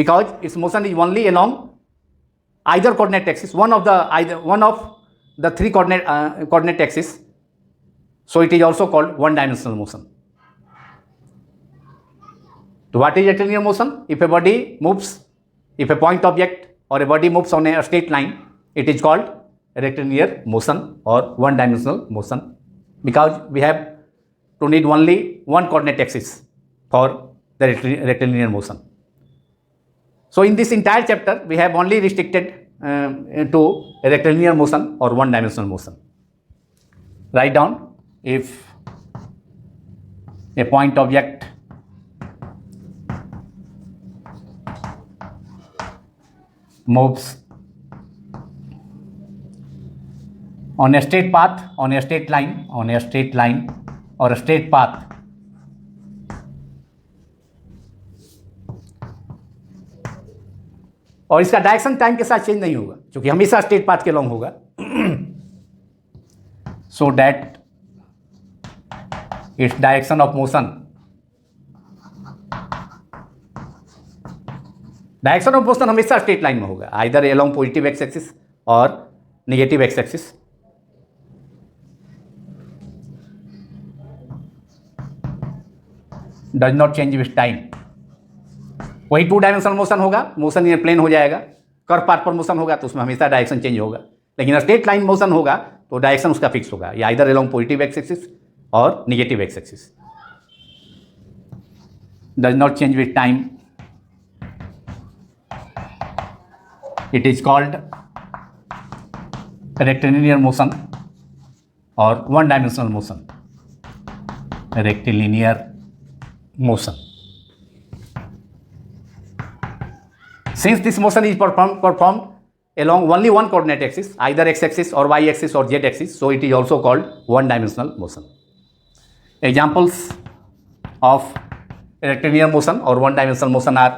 because its motion is only along either coordinate axis, one of the 3 coordinate axis. So it is also called one-dimensional motion. So what is rectilinear motion? If a body moves, if a point object or a body moves on a straight line, it is called rectilinear motion or one-dimensional motion, because we have to need only one coordinate axis for the rectilinear motion. So in this entire chapter, we have only restricted to rectilinear motion or one-dimensional motion. Write down, if a point object moves on a straight path, on a straight line or a straight path, और इसका direction time के साथ change नहीं होगा, क्योंकि हमेशा straight path के long होगा. So that its direction of motion, direction of motion हमेशा स्ट्रेट लाइन में होगा, either along positive X axis और negative X axis. Does not change with time, वही 2 डायमेंशनल मोशन होगा, मोशन इन प्लेन हो जाएगा। कर्व पाथ पर motion होगा तो उसमें हमेशा डायरेक्शन चेंज होगा, लेकिन स्ट्रेट लाइन मोशन होगा तो डायरेक्शन उसका फिक्स होगा, या इधर अलोंग पॉजिटिव एक्स एक्सिस और negative X axis. Does not change with time, it is called rectilinear motion और 1 dimensional motion, rectilinear motion. Since this motion is performed along only one coordinate axis, either x axis or y axis or z axis, so it is also called 1 dimensional motion. Examples of rectilinear motion or 1 dimensional motion are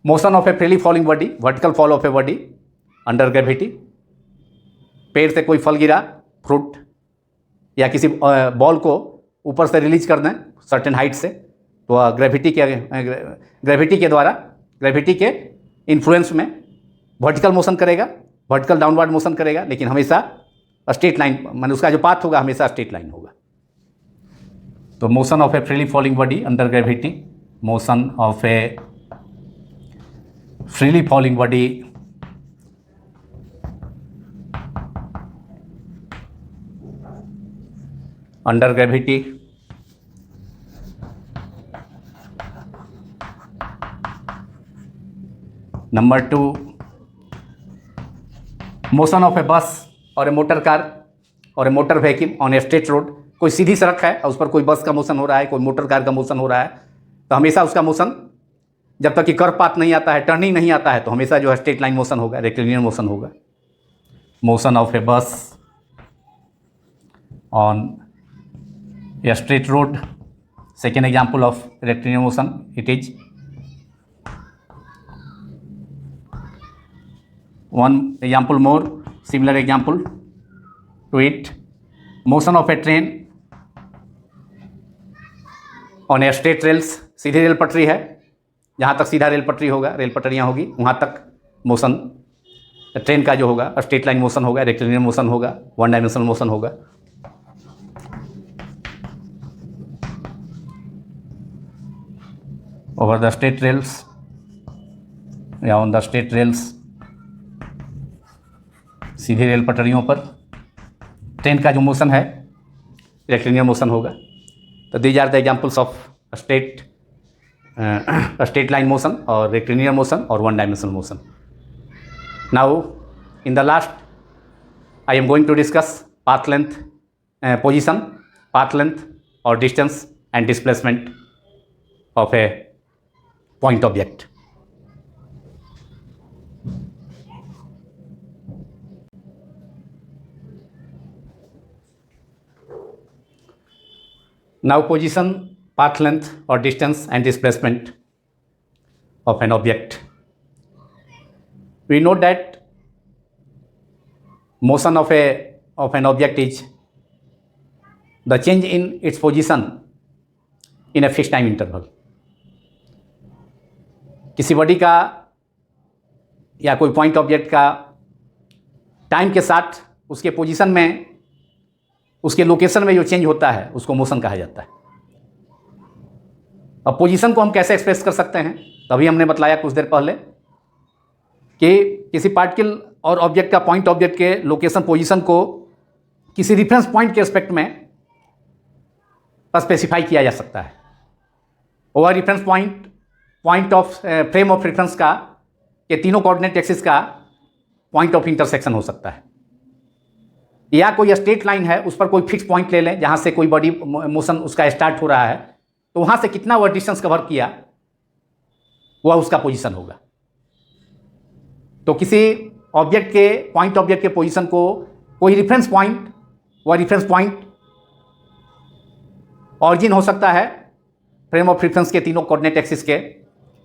motion of a freely falling body, vertical fall of a body under gravity, पेड़ से कोई फल गिरा, fruit या किसी ball को ऊपर से रिलीज कर दें सर्टेन हाइट से, तो ग्रेविटी के द्वारा, ग्रेविटी के इन्फ्लुएंस में वर्टिकल मोशन करेगा, वर्टिकल डाउनवर्ड मोशन करेगा, लेकिन हमेशा स्ट्रेट लाइन, माने उसका जो पाथ होगा हमेशा स्ट्रेट लाइन होगा। तो motion of a freely falling body under gravity, motion of a freely falling body under gravity number 2, motion of a bus और ए मोटर कार और a motor vehicle on a straight road. कोई सीधी सड़क है और उस पर कोई बस का मोशन हो रहा है, कोई मोटर कार का मोशन हो रहा है, तो हमेशा उसका मोशन जब तक कि कर्व पाथ नहीं आता है, टर्निंग नहीं आता है, तो हमेशा जो है स्ट्रेट लाइन मोशन होगा, रेक्टिलिनियर मोशन होगा। मोशन ऑफ ए बस on a straight road, second example of rectilinear motion, it is one example more, similar example to it, motion of a train on a straight rails, Sidhi rail पटरी है, जहाँ तक सीधा rail पटरी होगा, rail पटरियाँ होगी, वहाँ तक मोशन ट्रेन का जो होगा स्ट्रेट लाइन मोशन होगा, रेक्टिलिनियर मोशन होगा, 1 डायमेंशनल मोशन होगा। ओवर द स्ट्रेट रेल्स या on the straight rails, Sidhi rail पटरियों पर ट्रेन का जो मोशन है रेक्टिलिनियर मोशन होगा। तो these are the examples of straight line motion और रेक्टिलिनियर मोशन और 1 dimensional motion. Now in the last I am going to discuss path length, position, path length और distance and displacement of a point object. Now position, path length or distance and displacement of an object. We know that motion of an object is the change in its position in a fixed time interval. किसी body का या कोई point object का time के साथ उसके position में, उसके लोकेशन में जो चेंज होता है उसको मोशन कहा जाता है। अब पोजीशन को हम कैसे एक्सप्रेस कर सकते हैं, तभी हमने बतलाया कुछ देर पहले कि किसी पार्टिकल और ऑब्जेक्ट का, पॉइंट ऑब्जेक्ट के लोकेशन पोजीशन को किसी रेफरेंस पॉइंट के एस्पेक्ट में स्पेसिफाई किया जा सकता है। वह reference point of frame of reference का, के तीनों कोऑर्डिनेट एक्सिस का पॉइंट ऑफ इंटरसेक्शन हो सकता है, या कोई स्ट्रेट लाइन है उस पर कोई फिक्स पॉइंट ले लें जहाँ से कोई बॉडी मोशन उसका स्टार्ट हो रहा है, तो वहाँ से कितना वह डिस्टेंस कवर किया वह उसका पोजीशन होगा। तो किसी ऑब्जेक्ट के, पॉइंट ऑब्जेक्ट के पोजीशन को कोई रेफरेंस पॉइंट, वह रेफरेंस पॉइंट ऑरिजिन हो सकता है फ्रेम ऑफ रेफरेंस के तीनों कोऑर्डिनेट एक्सिस के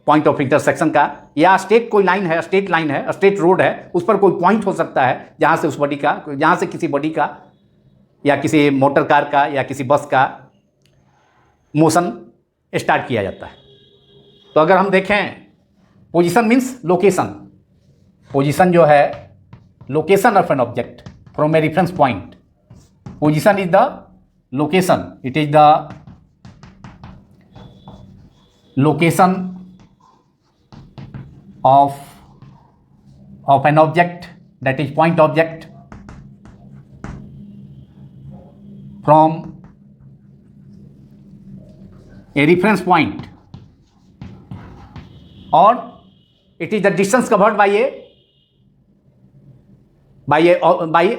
पॉइंट ऑफ इंटरसेक्शन का, या स्ट्रेट कोई लाइन है, स्ट्रेट लाइन है, स्ट्रेट रोड है, उस पर कोई पॉइंट हो सकता है जहाँ से उस बॉडी का, जहाँ से किसी बॉडी का या किसी मोटर कार का या किसी बस का मोशन स्टार्ट किया जाता है। तो अगर हम देखें, पोजीशन मीन्स लोकेशन, पोजीशन जो है location of an object from a reference point. Position is the location, it is the location of an object, that is point object, from a reference point, or it is the distance covered by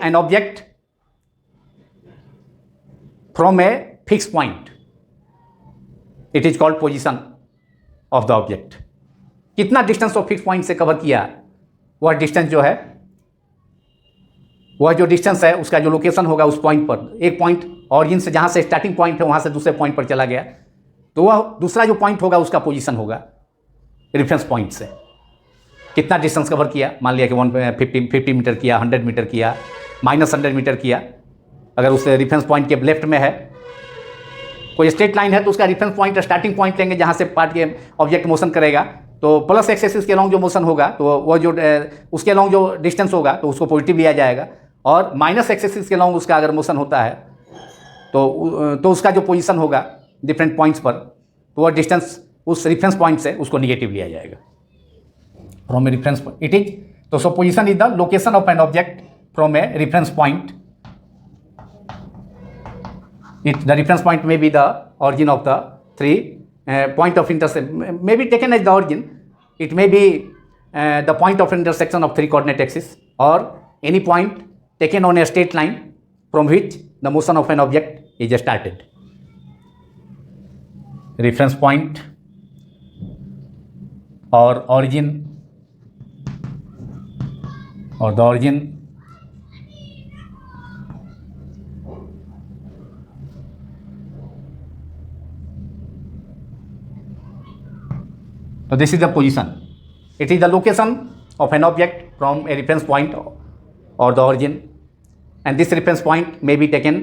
an object from a fixed point. It is called position of the object. कितना distance वो fix point से cover किया, वह distance जो है, वह जो distance है उसका जो लोकेशन होगा उस पॉइंट पर, एक पॉइंट ऑरिजिन से जहाँ से स्टार्टिंग पॉइंट है वहाँ से दूसरे पॉइंट पर चला गया, तो वह दूसरा जो पॉइंट होगा उसका पोजीशन होगा रेफरेंस पॉइंट से। कितना डिस्टेंस कवर किया, मान लिया कि 50 मीटर किया, 100 मीटर किया, -100 मीटर किया। अगर उस रेफरेंस पॉइंट के लेफ्ट में है कोई स्ट्रेट लाइन है तो उसका रेफरेंस पॉइंट स्टार्टिंग पॉइंट लेंगे जहाँ से पार्ट के ऑब्जेक्ट मोशन करेगा, तो प्लस एक्स एक्सिस के लॉन्ग जो मोशन होगा तो वो जो उसके लॉन्ग जो डिस्टेंस होगा तो उसको पॉजिटिव लिया जाएगा, और माइनस एक्स एक्सिस के लॉन्ग उसका अगर मोशन होता है तो उसका जो पोजीशन होगा डिफरेंट पॉइंट्स पर, तो वह डिस्टेंस उस रेफरेंस पॉइंट से उसको निगेटिव लिया जाएगा from a reference point. It is तो so position is the location of an object from a reference point. The reference point may be the origin of the three point of intersection, may be taken as the origin. It may be the point of intersection of three coordinate axes, or any point taken on a straight line from which the motion of an object is started. Reference point or origin, or the origin so this is the position. It is the location of an object from a reference point or the origin, and this reference point may be taken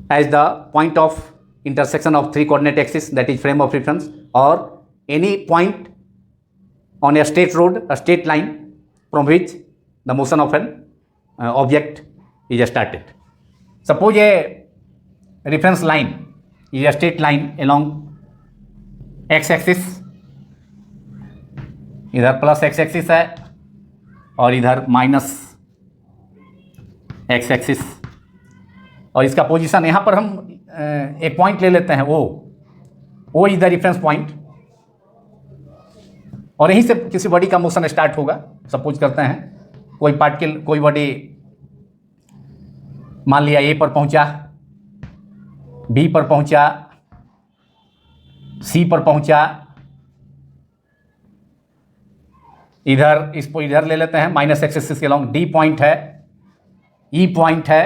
as the point of intersection of three coordinate axes, that is frame of reference, or any point on a straight road, a straight line from which the motion of an object is started. Suppose a reference line is a straight line along x axis, इधर plus x axis है और इधर minus X axis, और इसका position यहाँ पर हम एक पॉइंट ले लेते हैं, वो इज द रेफरेंस पॉइंट, और यहीं से किसी बॉडी का मोशन स्टार्ट होगा। सपोज करते हैं कोई बॉडी मान लिया ए पर पहुँचा, बी पर पहुँचा, सी पर पहुँचा, इधर इसको इधर ले लेते हैं माइनस एक्स एक्सिस के लॉन्ग, डी पॉइंट है, ई पॉइंट है,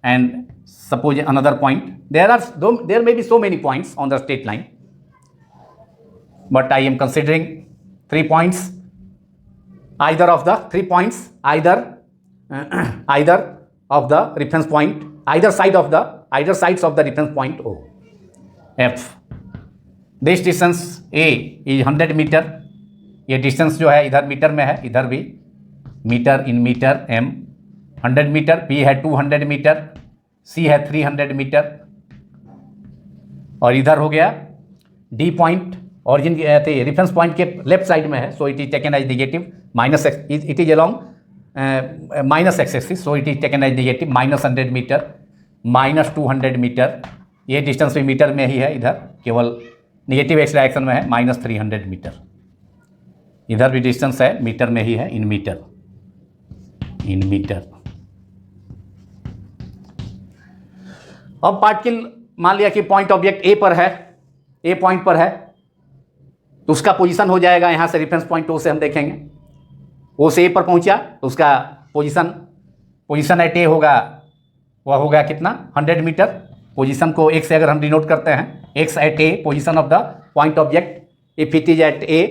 and suppose another point. There may be so many points on the straight line, but I am considering 3 points, either of the 3 points, either of the reference point, either sides of the reference point O. F. This distance A is 100 metre. ये distance जो है इधर metre में है, इधर भी metre in metre m 100 metre, B है 200 metre, C है 300 मीटर, और इधर हो गया D point origin reference point के लेफ्ट साइड में है, so it is taken as negative, minus X it is along minus X axis, so it is taken as negative -100 metre, -200 metre, ये distance भी metre में ही है, इधर केवल नेगेटिव एक्स डायरेक्शन में है, -300 मीटर, इधर भी डिस्टेंस है मीटर में ही है, इन मीटर। अब पार्टिकल मान लिया कि पॉइंट ऑब्जेक्ट ए पर है, ए पॉइंट पर है, तो उसका पोजीशन हो जाएगा यहाँ से रेफरेंस पॉइंट ओ से हम देखेंगे, ओ से ए पर पहुँचा तो उसका पोजीशन एट ए होगा, वह होगा कितना 100 मीटर। पोजीशन को एक से अगर हम डिनोट करते हैं, X at A position of the point object, if it is at A,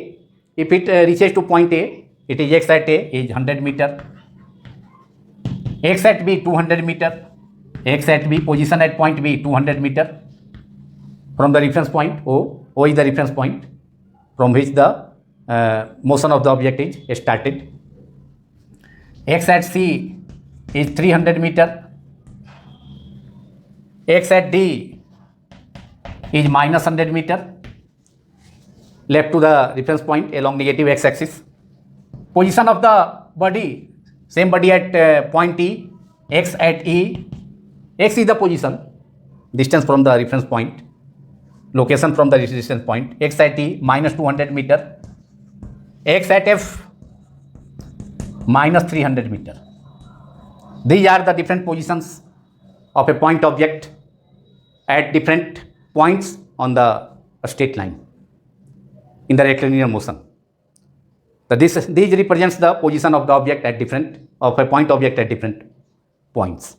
if it reaches to point A, it is X at A is 100 metre, X at B 200 metre, X at B position at point B 200 metre, from the reference point O is the reference point from which the motion of the object is started. X at C is 300 meter. X at D is minus 100 meter left to the reference point along negative x-axis. Position of the body, same body at point E. X at E, X is the position, distance from the reference point, location from the reference point. X at E minus 200 meter. X at F minus 300 meter. These are the different positions of a point object at different points on the straight line in the rectilinear motion. So these represents the position of the object at of a point object at different points.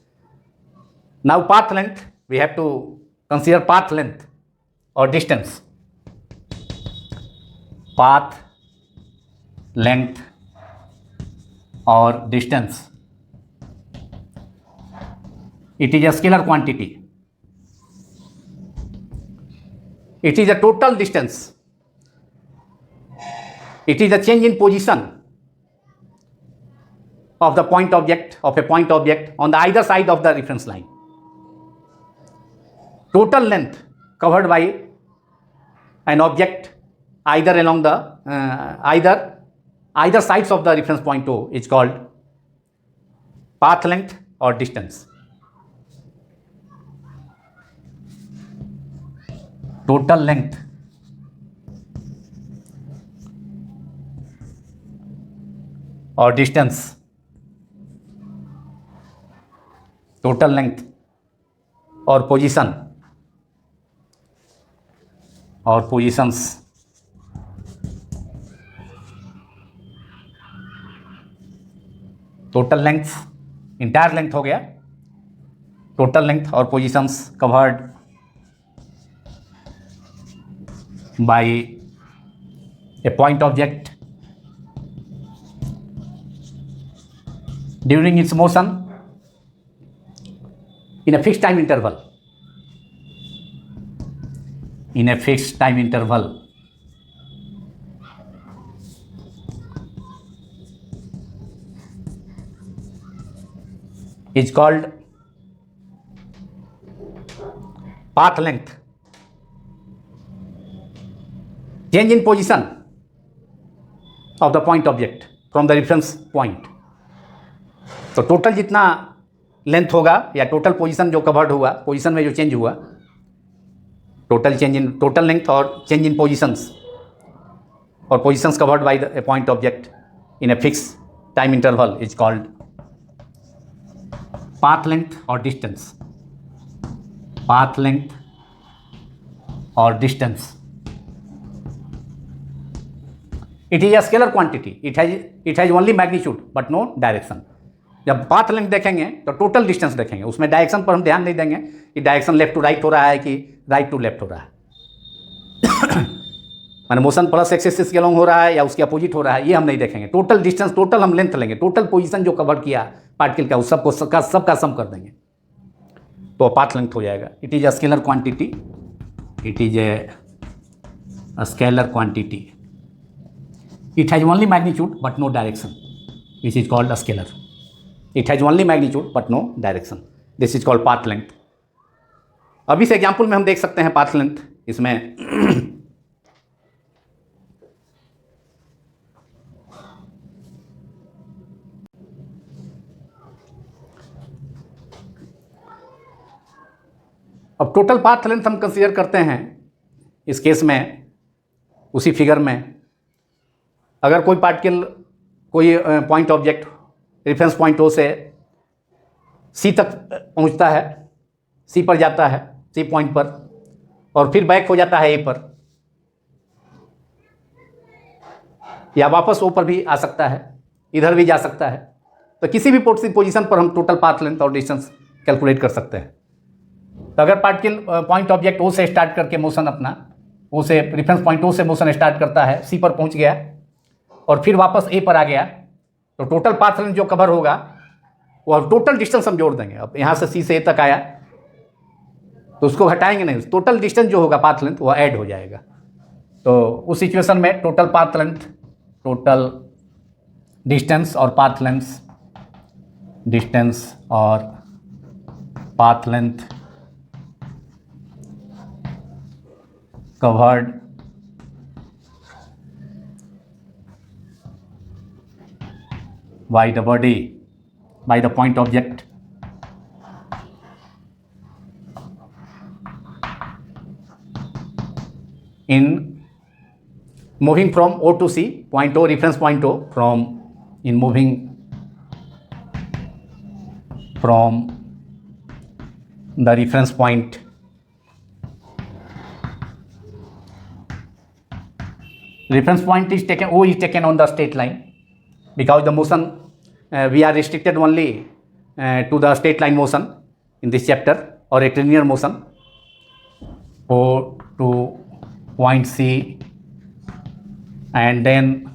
Now path length, we have to consider path length or distance. Path length or distance. It is a scalar quantity. It is a total distance. It is a change in position of the point object, of a point object on the either side of the reference line. Total length covered by an object either along the either sides of the reference point O is called path length or distance. Total length or distance. Total length or position or positions. Total length, entire length हो गया. Total length or positions covered by a point object during its motion in a fixed time interval. In a fixed time interval. Is called path length. Change in position of the point object from the reference point. तो total जितना length होगा या total position जो covered हुआ, position में जो change हुआ, total length और चेंज इन पोजीशंस और positions covered by the point object in a fix time interval is called path length or distance. Path length or distance. It is a scalar quantity. It has only magnitude but no direction. जब path length देखेंगे तो total distance देखेंगे, उसमें direction पर हम ध्यान नहीं देंगे कि डायरेक्शन लेफ्ट टू राइट हो रहा है कि राइट टू लेफ्ट हो रहा है, माने मोशन प्लस एक्स एक्सिस के अलॉन्ग हो रहा है या उसके अपोजिट हो रहा है, ये हम नहीं देखेंगे. टोटल डिस्टेंस, टोटल हम लेंथ लेंगे, टोटल पोजीशन जो कवर किया पार्टिकल का, उस सबका सम कर देंगे तो पाथ लेंथ हो जाएगा. It is a scalar quantity. It is a scalar quantity. It has only magnitude but no direction. This is called a scalar. It has only magnitude but no direction. This is called path length. अब इस example में हम देख सकते हैं path length. इसमें अब total path length हम कंसीडर करते हैं इस केस में. उसी फिगर में अगर कोई पार्टिकल, कोई point object reference point O से सी तक पहुंचता है, सी पर जाता है, सी पॉइंट पर, और फिर बैक हो जाता है ए पर, या वापस ओ पर भी आ सकता है, इधर भी जा सकता है, तो किसी भी पोजीशन पर हम टोटल पाथ लेंथ और डिस्टेंस कैलकुलेट कर सकते हैं. तो अगर पार्टिकल पॉइंट ऑब्जेक्ट ओ से स्टार्ट करके मोशन अपना, ओ से रेफरेंस पॉइंट ओ से मोशन स्टार्ट करता है, सी पर पहुंच गया और फिर वापस ए पर आ गया, तो टोटल पाथ लेंथ जो कवर होगा वो टोटल डिस्टेंस हम जोड़ देंगे. अब यहाँ से सी से ए तक आया तो उसको घटाएंगे नहीं, टोटल डिस्टेंस जो होगा पाथ लेंथ वो ऐड हो जाएगा। तो उस सिचुएशन में total path length, total distance और पाथ लेंथ, डिस्टेंस और path length covered by the body, by the point object in moving from O to C, point O, reference point O, from in moving from the reference point is taken, O is taken on the straight line, because the motion we are restricted only to the straight line motion in this chapter, or rectilinear motion. O to point C and then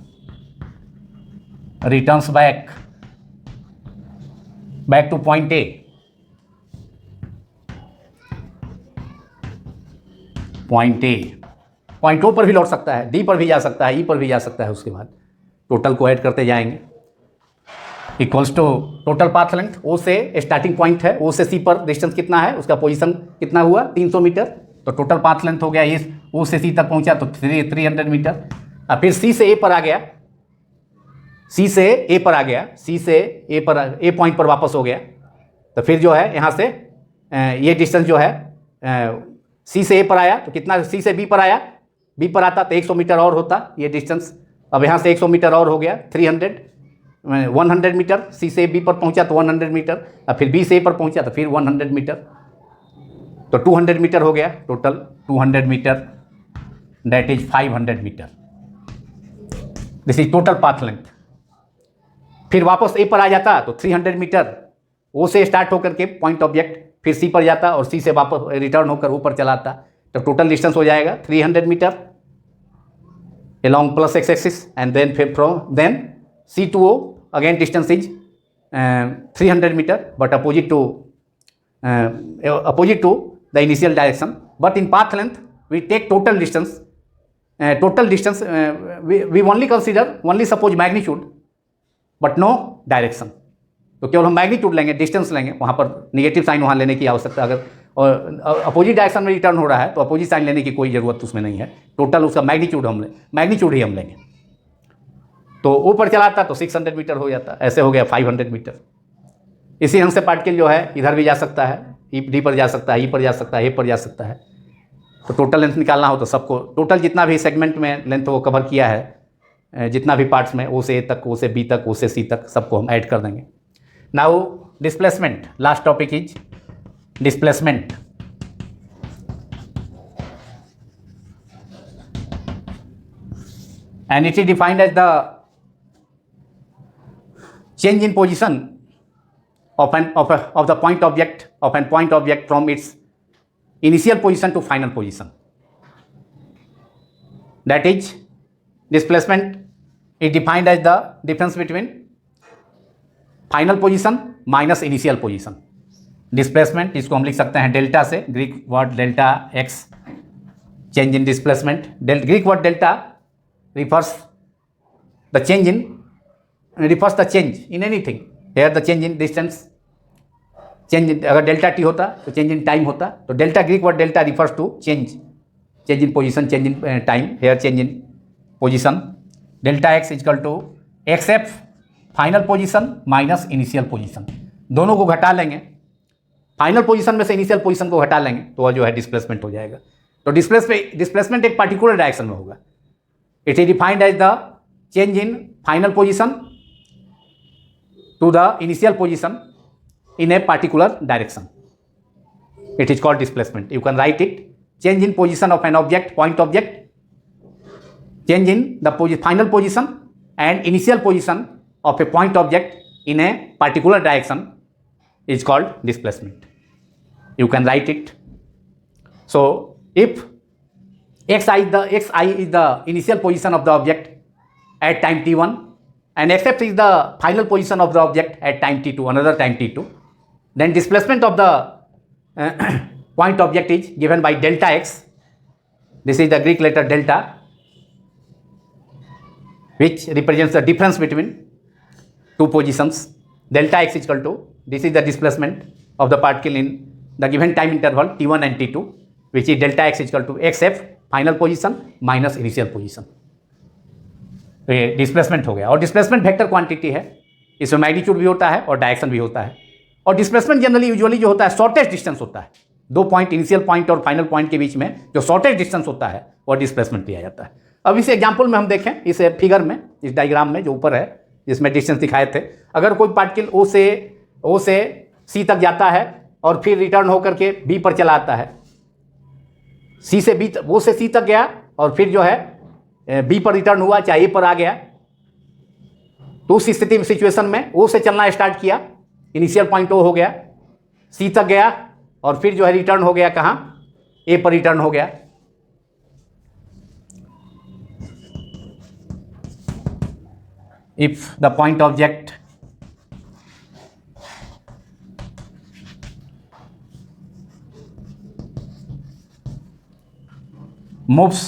returns back to point A, point O पर भी लौट सकता है, D पर भी जा सकता है, ई पर भी जा सकता है। उसके बाद टोटल को ऐड करते जाएंगे, equals to total path length. O से स्टार्टिंग पॉइंट है, ओ से सी पर डिस्टेंस कितना है, उसका पोजीशन कितना हुआ 300 मीटर, तो टोटल पाथ लेंथ हो गया ये, ओ से सी तक पहुंचा तो 300 मीटर। अब फिर सी से ए पर आ गया, सी से ए पर आ गया, सी से ए पर ए पॉइंट पर वापस हो गया, तो फिर जो है यहाँ से ये डिस्टेंस जो है सी से ए पर आया तो कितना, सी से बी पर आया, बी पर आता तो 100 मीटर और होता ये डिस्टेंस। अब यहाँ से 100 मीटर और हो गया, 100 मीटर। सी से बी पर पहुँचा तो 100 मीटर, अब फिर बी से ए पर पहुँचा तो फिर 100 मीटर, तो 200 मीटर हो गया total, 200 metre, that is 500 metre. This is total path length. फिर वापस ए पर आ जाता तो 300 मीटर, ओ से स्टार्ट होकर के पॉइंट ऑब्जेक्ट फिर सी पर जाता और सी से वापस रिटर्न होकर ऊपर चलाता, तो टोटल डिस्टेंस हो जाएगा 300 metre along plus x axis, and then from then C to O again distance is 300 meter, but opposite to the initial direction. But in path length we take total distance, we only consider, only suppose magnitude but no direction. तो केवल हम magnitude लेंगे, distance लेंगे, वहाँ पर negative sign वहाँ लेने की आवश्यकता, अगर और अपोजिट डायरेक्शन में रिटर्न हो रहा है तो अपोजिट साइन लेने की कोई ज़रूरत उसमें नहीं है। टोटल उसका मैग्नीट्यूड ही हम लेंगे। तो ऊपर चलाता तो 600 मीटर हो जाता, ऐसे हो गया 500 मीटर। इसी ढंग से पार्टिकल जो है इधर भी जा सकता है, डी पर जा सकता है, ई पर जा सकता है, ए पर जा सकता है। तो टोटल लेंथ निकालना हो तो सबको, टोटल जितना भी सेगमेंट में लेंथ वो कवर किया है, जितना भी पार्ट्स में, ओ से ए तक, ओ से बी तक, ओ से सी तक, सबको हम ऐड कर देंगे। Now displacement, last topic is displacement. And it is defined as the change in position of the point object from its initial position to final position. That is, displacement is defined as the difference between final position minus initial position. Displacement इसको हम लिख सकते हैं delta से, Greek word delta x, change in displacement. Greek word delta refers the change in anything. Here the change in distance, अगर delta T होता तो change in time होता, तो delta, Greek word delta refers to change in position, change in time, here change in position. Delta X equal to X F final position minus initial position, दोनों को घटा लेंगे, final position में से initial position को हटा लेंगे तो वह जो है डिस्प्लेसमेंट हो जाएगा। तो डिस्प्लेसमेंट एक पर्टिकुलर डायरेक्शन में होगा। It is defined as the change in final position to the initial position in a particular direction. It is called displacement. You can write it, change in position of an object, point object, change in the final position and initial position of a point object in a particular direction is called displacement. You can write it. So if xi is the initial position of the object at time t1 and xf is the final position of the object at time t2, another time t2, then displacement of the point object is given by delta x. This is the Greek letter delta, which represents the difference between two positions. Delta x is equal to, this is the displacement of the particle in the given time interval t1 and t2, which is delta x is equal to xf final position minus initial position. तो ये displacement हो गया. और displacement vector quantity है, इसमें magnitude भी होता है और डायरेक्शन भी होता है. और डिस्प्लेसमेंट जनरली यूजुअली जो होता है शॉर्टेस्ट डिस्टेंस होता है. दो पॉइंट, इनिशियल पॉइंट और फाइनल पॉइंट के बीच में जो शॉर्टेस्ट डिस्टेंस होता है वो डिस्प्लेसमेंट दिया जाता है. अब इस एग्जाम्पल में हम देखें, इस फिगर में, इस डायग्राम में जो ऊपर है जिसमें डिस्टेंस दिखाए थे, अगर कोई पार्टिकल ओ से सी तक जाता है और फिर रिटर्न होकर के बी पर चला आता है, सी से बी, ओ से सी तक गया और फिर जो है बी पर रिटर्न हुआ, चाहे ए पर आ गया, तो उस स्थिति में, सिचुएशन में ओ से चलना स्टार्ट किया, इनिशियल पॉइंट ओ हो गया, सी तक गया और फिर जो है रिटर्न हो गया कहाँ, ए पर रिटर्न हो गया. If the point object moves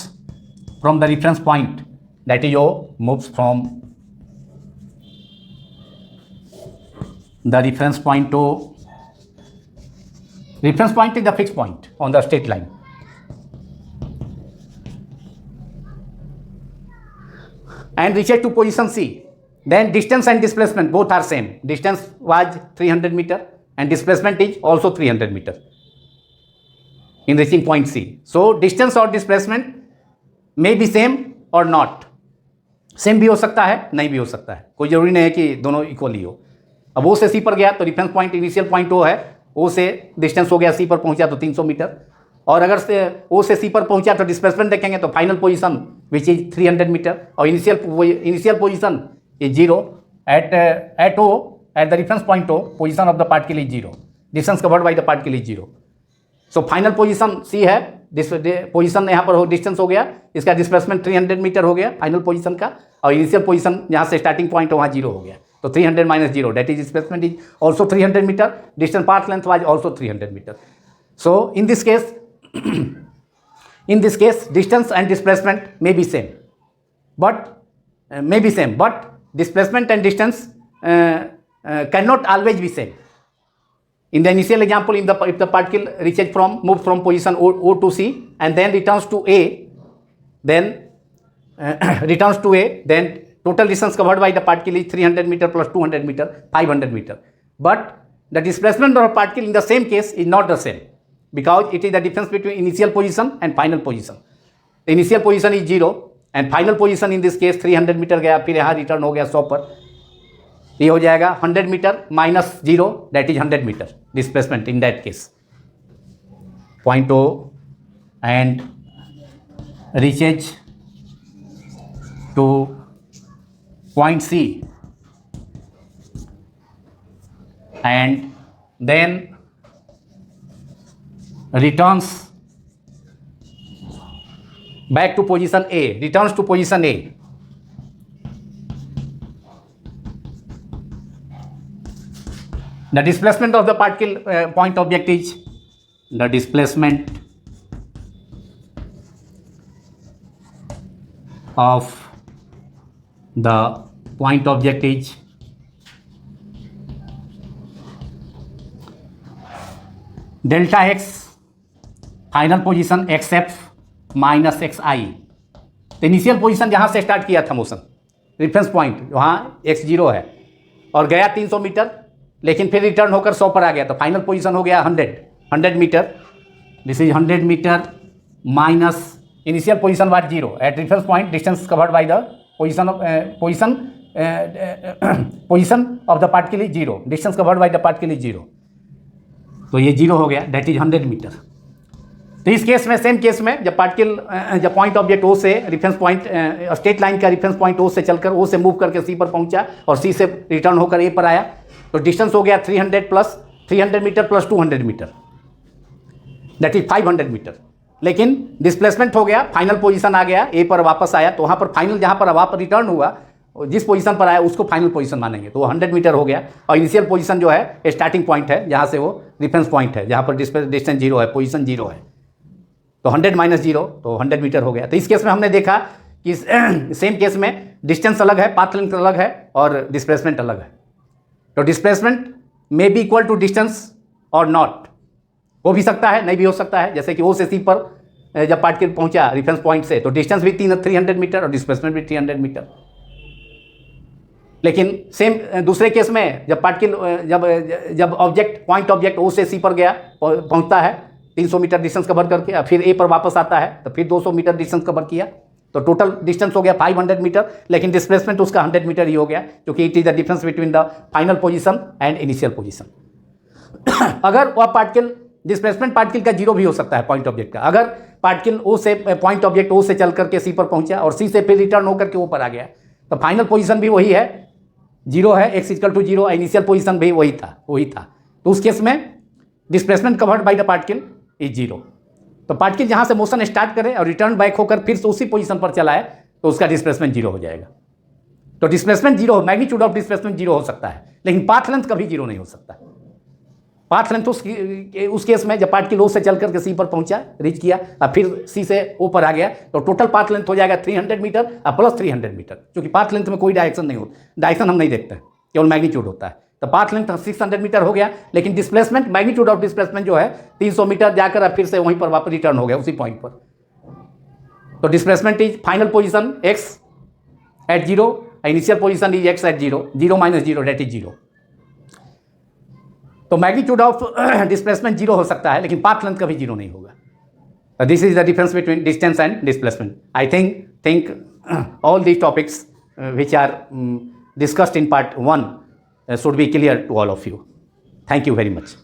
from the reference point, that is O, moves from the reference point to, reference point is the fixed point on the straight line, and reaches to position C, then distance and displacement both are same. Distance was 300 meter and displacement is also 300 meter in reaching point C. So distance और displacement may be same or not. Same भी हो सकता है, नहीं भी हो सकता है, कोई जरूरी नहीं है कि दोनों इक्वली हो. अब ओ से सी पर गया तो reference point, initial point O है, ओ से डिस्टेंस हो गया, सी पर पहुंचा तो 300 मीटर. और अगर से ओ से सी पर पहुंचा तो डिस्प्लेसमेंट देखेंगे तो final position which is 300 metre और initial position is 0 at O, at the reference point O, position of the particle is 0, distance covered by the particle is 0. So final position C है, position यहाँ पर हो, distance हो गया, इसका displacement 300 metre हो गया फाइनल पोजीशन का, और इनिशियल पोजीशन जहाँ से स्टार्टिंग पॉइंट वहाँ 0 हो गया. तो 300 minus 0, that is displacement is also 300 metre, distance path length was also 300 metre. So in this case distance and displacement may be same, but displacement and distance cannot always be same. In the initial example, if the particle moves from position O to C and then returns to A, then total distance covered by the particle is 300 meter plus 200 meter, 500 meter. But the displacement of a particle in the same case is not the same, because it is the difference between initial position and final position. The initial position is 0 and final position in this case 300 metre गया, फिर यहाँ return हो गया 100 पर, ये हो जाएगा 100 metre minus 0, that is 100 metre displacement in that case. Point O and reaches to point C and then returns back to position A, returns to position A. The displacement of the particle point object is, the displacement of the point object is delta x, final position xf minus X I. तो initial position जहाँ से start किया था मोशन, reference point वहाँ x 0 है और गया 300 मीटर, लेकिन फिर रिटर्न होकर 100 पर आ गया, तो फाइनल पोजीशन हो गया 100 metre. This is 100 metre minus initial position was 0 at reference point, distance covered by the position of the particle is 0, distance covered by the particle is 0. तो ये 0 हो गया, दैट इज 100 मीटर. तो इस case में, same case में, जब point object O से रेफरेंस पॉइंट, स्ट्रेट लाइन का रेफरेंस पॉइंट ओ से चलकर ओ से मूव करके सी पर पहुंचा और सी से रिटर्न होकर ए पर आया, तो डिस्टेंस हो गया 300 metre plus 200 metre, that is 500 metre. लेकिन डिस्प्लेसमेंट हो गया, फाइनल पोजीशन आ गया, ए पर वापस आया, तो वहाँ पर फाइनल, जहाँ पर वापस रिटर्न हुआ, जिस पोजीशन पर आया उसको फाइनल पोजीशन मानेंगे, तो वो 100 मीटर हो गया. और इनिशियल पोजीशन जो है स्टार्टिंग पॉइंट है, जहाँ से वो रेफरेंस पॉइंट है जहाँ पर डिस्टेंस जीरो है, पोजीशन जीरो है, तो 100 माइनस जीरो तो 100 मीटर हो गया। तो इस केस में हमने देखा कि सेम केस में डिस्टेंस अलग है, पाथ लेंथ अलग है और डिस्प्लेसमेंट अलग है। तो displacement may be equal to distance और नॉट, हो भी सकता है नहीं भी हो सकता है। जैसे कि ओ से सी पर जब पार्टिकल पहुंचा रेफरेंस पॉइंट से तो डिस्टेंस भी 300 मीटर और डिस्प्लेसमेंट भी 300 मीटर। लेकिन सेम दूसरे केस में जब पार्टिकल जब ऑब्जेक्ट पॉइंट ऑब्जेक्ट ओ से सी पर गया पहुंचता है 300 मीटर डिस्टेंस कवर करके, फिर ए पर वापस आता है तो फिर 200 मीटर डिस्टेंस कवर किया, तो टोटल डिस्टेंस हो गया 500 मीटर, लेकिन डिस्प्लेसमेंट उसका 100 मीटर ही हो गया, क्योंकि it is the difference between the final position and initial position. अगर वह पार्टिकल डिस्प्लेसमेंट पार्टिकल का जीरो भी हो सकता है पॉइंट ऑब्जेक्ट का। अगर पार्टिकल ओ से पॉइंट ऑब्जेक्ट ओ से चल करके सी पर पहुंचा और सी से फिर रिटर्न होकर के ऊपर आ गया, तो फाइनल पोजीशन भी वही है, जीरो है, X equal to zero, initial position भी वही था। तो उस केस में displacement covered by the particle is zero. तो पार्टिकल जहाँ से मोशन स्टार्ट करे और रिटर्न बैक होकर फिर से उसी पोजीशन पर चला है तो उसका डिस्प्लेसमेंट जीरो हो जाएगा। तो displacement zero, magnitude of displacement zero हो सकता है, लेकिन पाथ लेंथ कभी जीरो नहीं हो सकता। पाथ लेंथ उस केस में जब पार्टिकल ओ से चल करके सी पर पहुंचा, रीच किया और फिर सी से ओ पर आ गया, तो टोटल पाथ लेंथ हो जाएगा 300 मीटर और प्लस 300 मीटर, क्योंकि पाथ लेंथ में कोई डायरेक्शन नहीं होता, डायरेक्शन हम नहीं देखते, केवल मैग्नीट्यूड होता है। तो पाथ लेंथ 600 मीटर हो गया, लेकिन डिस्प्लेसमेंट मैग्नीट्यूड ऑफ डिस्प्लेसमेंट जो है 300 मीटर जाकर फिर से वहीं पर वापस रिटर्न हो गया उसी पॉइंट पर। तो displacement is final position X at zero, initial position is X at zero, zero minus zero that is zero. तो मैग्नीट्यूड ऑफ डिस्प्लेसमेंट जीरो हो सकता है, लेकिन पाथ लेंथ कभी जीरो नहीं होगा। This is the difference between distance and displacement. I think all these topics which are discussed in part 1 should be clear to all of you. Thank you very much.